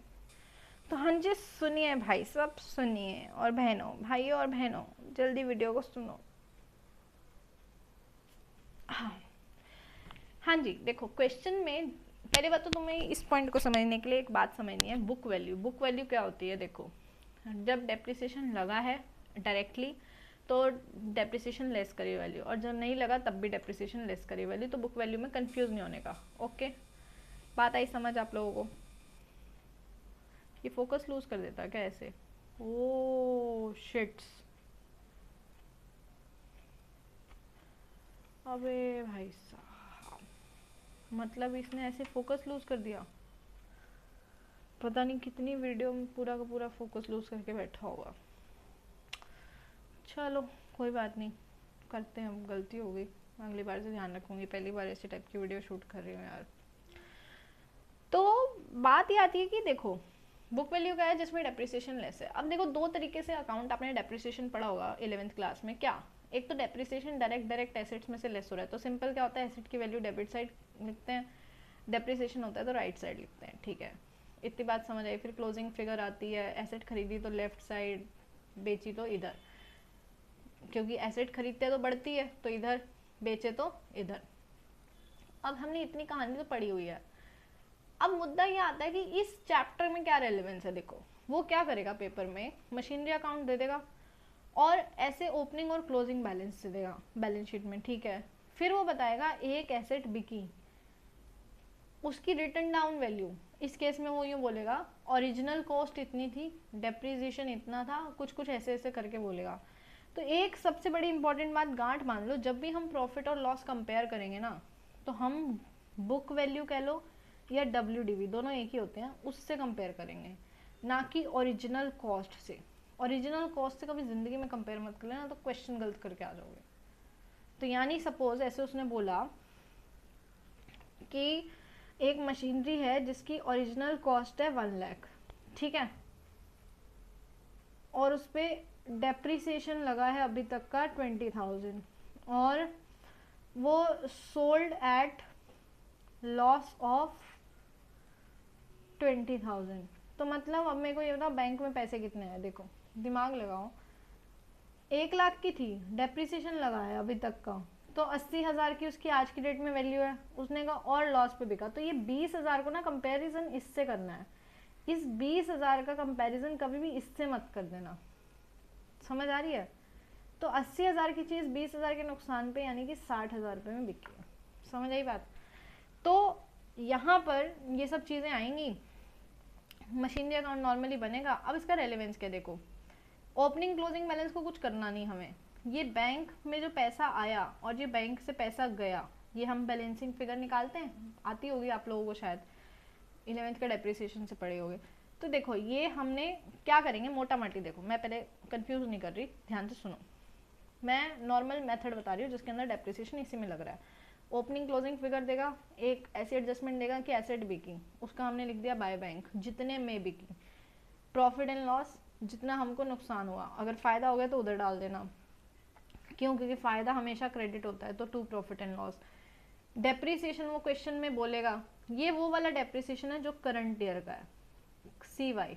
तो हाँ जी, सुनिए भाई, सब सुनिए, और बहनों, भाइयों और बहनों, जल्दी वीडियो को सुनो। हाँ जी, देखो क्वेश्चन में पहली बात तो तुम्हें इस पॉइंट को समझने के लिए एक बात समझनी है, बुक वैल्यू। बुक वैल्यू क्या होती है, देखो जब डेप्रिसिएशन लगा है डायरेक्टली तो डेप्रिसिएशन लेस करी वैल्यू, और जब नहीं लगा तब भी डेप्रिसिएशन लेस करी वैल्यू, तो बुक वैल्यू में कंफ्यूज नहीं होने का, ओके। बात आई समझ आप लोगों को। ये फोकस लूज कर देता है क्या ऐसे, ओ शिट्स, अबे भाई साहब, मतलब इसने ऐसे फोकस लूज कर दिया, पता नहीं कितनी वीडियो में पूरा का पूरा फोकस लूज करके बैठा होगा। चलो कोई बात नहीं, करते हैं, गलती हो गई, अगली बार से ध्यान रखूंगी, पहली बार ऐसे टाइप की वीडियो शूट कर रही हूँ यार। तो बात ये आती है कि देखो बुक वैल्यू क्या है, जिसमें डेप्रिसिएशन लेस है। अब देखो 2 तरीके से अकाउंट आपने डेप्रिसिएशन पढ़ा होगा 11th क्लास में, क्या, एक तो डेप्रिसिएशन डायरेक्ट एसेट्स में से लेस हो रहा है, तो सिंपल क्या होता है, एसेट की वैल्यू डेबिट साइड लिखते हैं, डेप्रिसिएशन होता है तो राइट साइड लिखते हैं, ठीक है, इतनी बात समझ आई। फिर क्लोजिंग फिगर आती है, एसेट खरीदी तो लेफ्ट साइड, बेची तो इधर, क्योंकि एसेट खरीदते हैं तो बढ़ती है तो इधर, बेचे तो इधर। अब हमने इतनी कहानी तो पढ़ी हुई है, अब मुद्दा ये आता है कि इस चैप्टर में क्या रेलेवेंस है। देखो वो क्या करेगा, पेपर में मशीनरी अकाउंट दे देगा और ऐसे ओपनिंग और क्लोजिंग बैलेंस दे देगा बैलेंस शीट में, ठीक है। फिर वो बताएगा एक एसेट बिकी, उसकी रिटर्न डाउन वैल्यू, इस केस में वो यूँ बोलेगा ओरिजिनल कॉस्ट इतनी थी, डेप्रिसिएशन इतना था, कुछ कुछ ऐसे ऐसे करके बोलेगा। तो एक सबसे बड़ी इंपॉर्टेंट बात गांठ मान लो, जब भी हम प्रॉफिट और लॉस कंपेयर करेंगे ना, तो हम बुक वैल्यू कह लो या WDV, दोनों एक ही होते हैं, उससे कंपेयर करेंगे, ना कि ओरिजिनल कॉस्ट से। ओरिजिनल कॉस्ट से कभी ज़िंदगी में कंपेयर मत कर लेना, तो क्वेश्चन गलत करके आ जाओगे। तो यानी सपोज ऐसे उसने बोला कि एक मशीनरी है जिसकी ओरिजिनल कॉस्ट है 1 लाख, ठीक है, और उस पर डेप्रिसिएशन लगा है अभी तक का 20,000, और वो सोल्ड एट लॉस ऑफ 20,000। तो मतलब अब मेरे को ये बताओ बैंक में पैसे कितने हैं, देखो दिमाग लगाओ, 1 लाख की थी, डेप्रिसिएशन लगा है अभी तक का, तो 80,000 की उसकी आज की डेट में वैल्यू है, उसने कहा और लॉस पे बिका, तो ये 20,000 को ना कंपैरिजन इससे करना है, इस 20,000 का कंपैरिजन कभी भी इससे मत कर देना, समझ आ रही है। तो 80,000 की चीज़ 20,000 के नुकसान पे यानी कि 60,000 रुपये में बिकी, समझ आई बात। तो यहाँ पर ये सब चीज़ें आएंगी, मशीनरी अकाउंट नॉर्मली बनेगा। अब इसका रेलेवेंस क्या, देखो ओपनिंग क्लोजिंग बैलेंस को कुछ करना नहीं हमें, ये बैंक में जो पैसा आया और ये बैंक से पैसा गया, ये हम बैलेंसिंग फिगर निकालते हैं, आती होगी आप लोगों को शायद, 11th का डेप्रिसिएशन से पढ़े होगे। तो देखो ये हमने क्या करेंगे, मोटा मोटी देखो, मैं पहले कंफ्यूज नहीं कर रही, ध्यान से सुनो, मैं नॉर्मल मेथड बता रही हूँ जिसके अंदर डेप्रिसिएशन इसी में लग रहा है। ओपनिंग क्लोजिंग फिगर देगा, एक ऐसी एडजस्टमेंट देगा कि एसेट बिकी, उसका हमने लिख दिया बाय बैंक, जितने में बिकी, प्रॉफिट एंड लॉस, जितना हमको नुकसान हुआ, अगर फ़ायदा हो गया तो उधर डाल देना, क्यों, क्योंकि फ़ायदा हमेशा क्रेडिट होता है, तो to profit and loss. Depreciation वो क्वेश्चन में बोलेगा, ये वो वाला डेप्रिसिएशन है जो करंट ईयर का है, CY,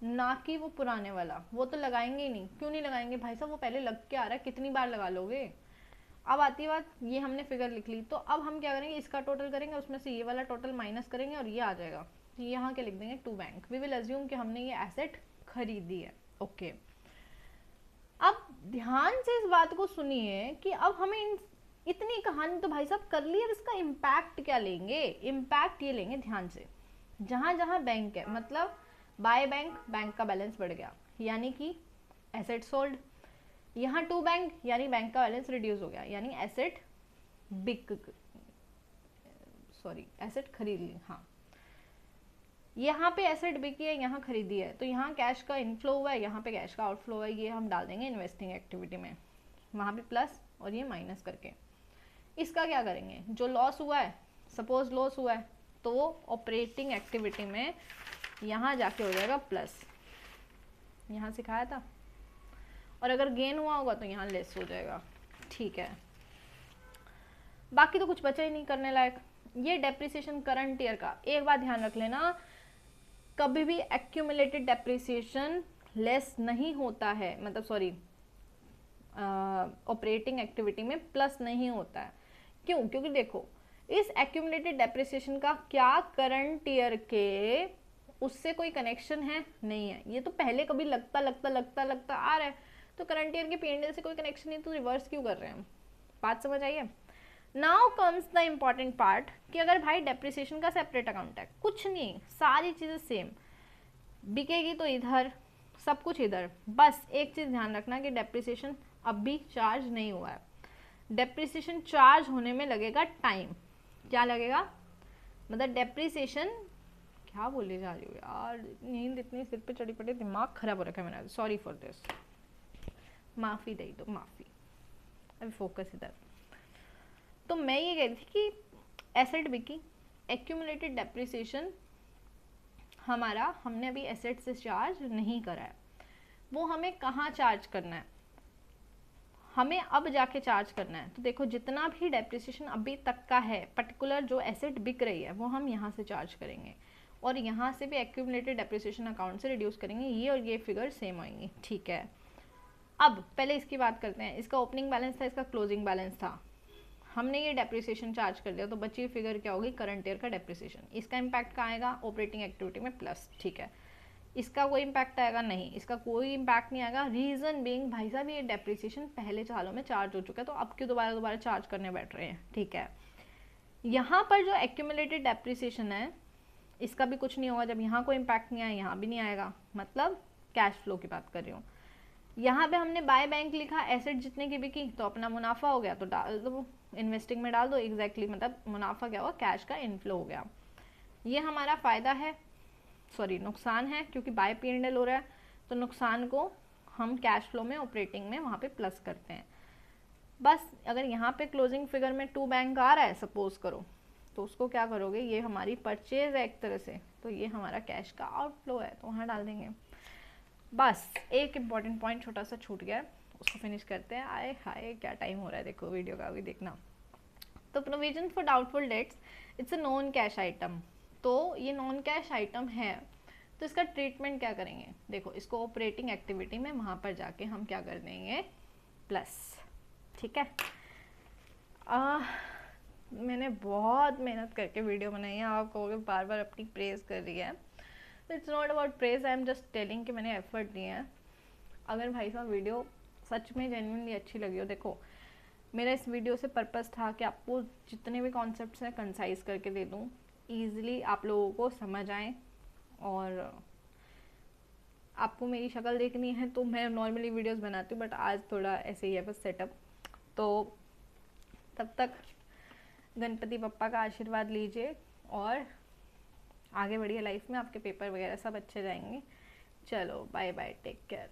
ना कि वो पुराने वाला, वो तो लगाएंगे ही नहीं। क्यों नहीं लगाएंगे भाई साहब, वो पहले लग के आ रहा है, कितनी बार लगा लोगे। अब आती बात, ये हमने फिगर लिख ली, तो अब हम क्या करेंगे, इसका टोटल करेंगे, उसमें से ये वाला टोटल माइनस करेंगे और ये आ जाएगा, तो यहाँ क्या लिख देंगे, to bank. We will assume कि हमने ये एसेट खरीदी है, ओके। अब ध्यान से इस बात को सुनिए कि अब हमें इतनी कहानी तो भाई साहब कर ली, अब इसका इम्पैक्ट क्या लेंगे, इम्पैक्ट ये लेंगे ध्यान से, जहाँ जहाँ बैंक है, मतलब बाय बैंक, बैंक का बैलेंस बढ़ गया यानी कि एसेट सोल्ड, यहाँ टू बैंक यानी बैंक का बैलेंस रिड्यूस हो गया यानी एसेट एसेट खरीद ली, हाँ, यहाँ पे एसेट बिकी है, यहाँ खरीदी है, तो यहाँ कैश का इनफ्लो हुआ है, यहाँ पे कैश का आउटफ्लो है, ये हम डाल देंगे इन्वेस्टिंग एक्टिविटी में, वहाँ पे प्लस और ये माइनस करके। इसका क्या करेंगे, जो लॉस हुआ है, सपोज लॉस हुआ है, तो वो ऑपरेटिंग एक्टिविटी में यहाँ जाके हो जाएगा प्लस, यहाँ सिखाया था, और अगर गेन हुआ होगा तो यहाँ लेस हो जाएगा, ठीक है। बाकी तो कुछ बचा ही नहीं करने लायक। ये डेप्रिसिएशन करंट ईयर का, एक बात ध्यान रख लेना, कभी भी एक्यूमुलेटेड डेप्रिसिएशन लेस नहीं होता है, मतलब सॉरी ऑपरेटिंग एक्टिविटी में प्लस नहीं होता है। क्यों, क्योंकि देखो इस एक्यूमुलेटेड डेप्रिसिएशन का क्या करंट ईयर के उससे कोई कनेक्शन है, नहीं है, ये तो पहले कभी लगता आ रहा है, तो करंट ईयर के P&L से कोई कनेक्शन नहीं, तो रिवर्स क्यों कर रहे हैं हम, बात समझ आई है। Now comes the important part कि अगर भाई डेप्रिसिएशन का सेपरेट अकाउंट है, कुछ नहीं, सारी चीज़ें सेम, बिकेगी तो इधर, सब कुछ इधर, बस एक चीज़ ध्यान रखना कि डेप्रिसिएशन अब भी चार्ज नहीं हुआ है, डेप्रिसिएशन चार्ज होने में लगेगा टाइम, क्या लगेगा, मतलब डेप्रिसिएशन, क्या बोले जा रही हो यार, नींद इतनी सिर पे चढ़ी पड़ी, दिमाग खराब हो रखा है मेरा, सॉरी फॉर दिस, माफ़ी दे दो, माफ़ी, अभी फोकस इधर। तो मैं ये कह रही थी कि एसेट बिकी, एक्यूमुलेटेड डेप्रिसिएशन हमारा, हमने अभी एसेट से चार्ज नहीं करा है, वो हमें कहाँ चार्ज करना है, हमें अब जाके चार्ज करना है। तो देखो जितना भी डेप्रिसिएशन अभी तक का है, पर्टिकुलर जो एसेट बिक रही है, वो हम यहाँ से चार्ज करेंगे, और यहाँ से भी एक्यूमुलेटेड डेप्रिसिएशन अकाउंट से रिड्यूस करेंगे, ये और ये फिगर सेम आएंगी, ठीक है। अब पहले इसकी बात करते हैं, इसका ओपनिंग बैलेंस था, इसका क्लोजिंग बैलेंस था, हमने ये डेप्रिसिएशन चार्ज कर दिया, तो बची हुई फिगर क्या होगी, करंट ईयर का डेप्रिसिएशन, इसका इम्पैक्ट कहाँ आएगा, ऑपरेटिंग एक्टिविटी में प्लस, ठीक है। इसका कोई इम्पैक्ट आएगा नहीं, इसका कोई इम्पैक्ट नहीं आएगा, रीज़न बीइंग भाई साहब ये डेप्रिसिएशन पहले सालों में चार्ज हो चुका है, तो अब क्यों दोबारा चार्ज करने बैठ रहे हैं, ठीक है। यहाँ पर जो एक्यूमुलेटेड डेप्रिसिएशन है, इसका भी कुछ नहीं होगा, जब यहाँ कोई इम्पैक्ट नहीं आया, यहाँ भी नहीं आएगा, मतलब कैश फ्लो की बात कर रही हूँ। यहाँ पे हमने बाय बैंक लिखा, एसेट जितने की बिकी तो अपना मुनाफा हो गया, तो डाल दो इन्वेस्टिंग में, डाल दो, एग्जैक्टली मतलब मुनाफा क्या हुआ, कैश का इनफ्लो हो गया। ये हमारा फ़ायदा है, सॉरी नुकसान है, क्योंकि बाय P&L हो रहा है, तो नुकसान को हम कैश फ्लो में, ऑपरेटिंग में वहाँ पे प्लस करते हैं। बस अगर यहाँ पे क्लोजिंग फिगर में 2 बैंक आ रहा है सपोज करो, तो उसको क्या करोगे, ये हमारी परचेज है एक तरह से, तो ये हमारा कैश का आउटफ्लो है, तो वहाँ डाल देंगे। बस एक इम्पॉर्टेंट पॉइंट छोटा सा छूट गया है, उसको फिनिश करते हैं। आए हाय क्या टाइम हो रहा है, देखो वीडियो का भी देखना। तो provision for doubtful debts, it's a non cash item. तो ये नॉन कैश आइटम है, तो इसका ट्रीटमेंट क्या करेंगे, देखो इसको ऑपरेटिंग एक्टिविटी में वहाँ पर जाके हम क्या कर देंगे, प्लस। ठीक है, मैंने बहुत मेहनत करके वीडियो बनाई है, आप कहोगे बार बार अपनी प्रेज कर रही है, तो it's not about praise, I am just telling कि मैंने एफर्ट दिए हैं। अगर भाई साहब वीडियो सच में जेन्युइनली अच्छी लगी हो, देखो मेरा इस वीडियो से पर्पस था कि आपको जितने भी कॉन्सेप्ट्स हैं कंसाइज करके दे दूँ, ईजिली आप लोगों को समझ आए। और आपको मेरी शक्ल देखनी है तो मैं नॉर्मली वीडियोस बनाती हूँ, बट आज थोड़ा ऐसे ही है बस सेटअप। तो तब तक गणपति बप्पा का आशीर्वाद लीजिए और आगे बढ़िए लाइफ में, आपके पेपर वगैरह सब अच्छे जाएंगे। चलो बाय बाय, टेक केयर।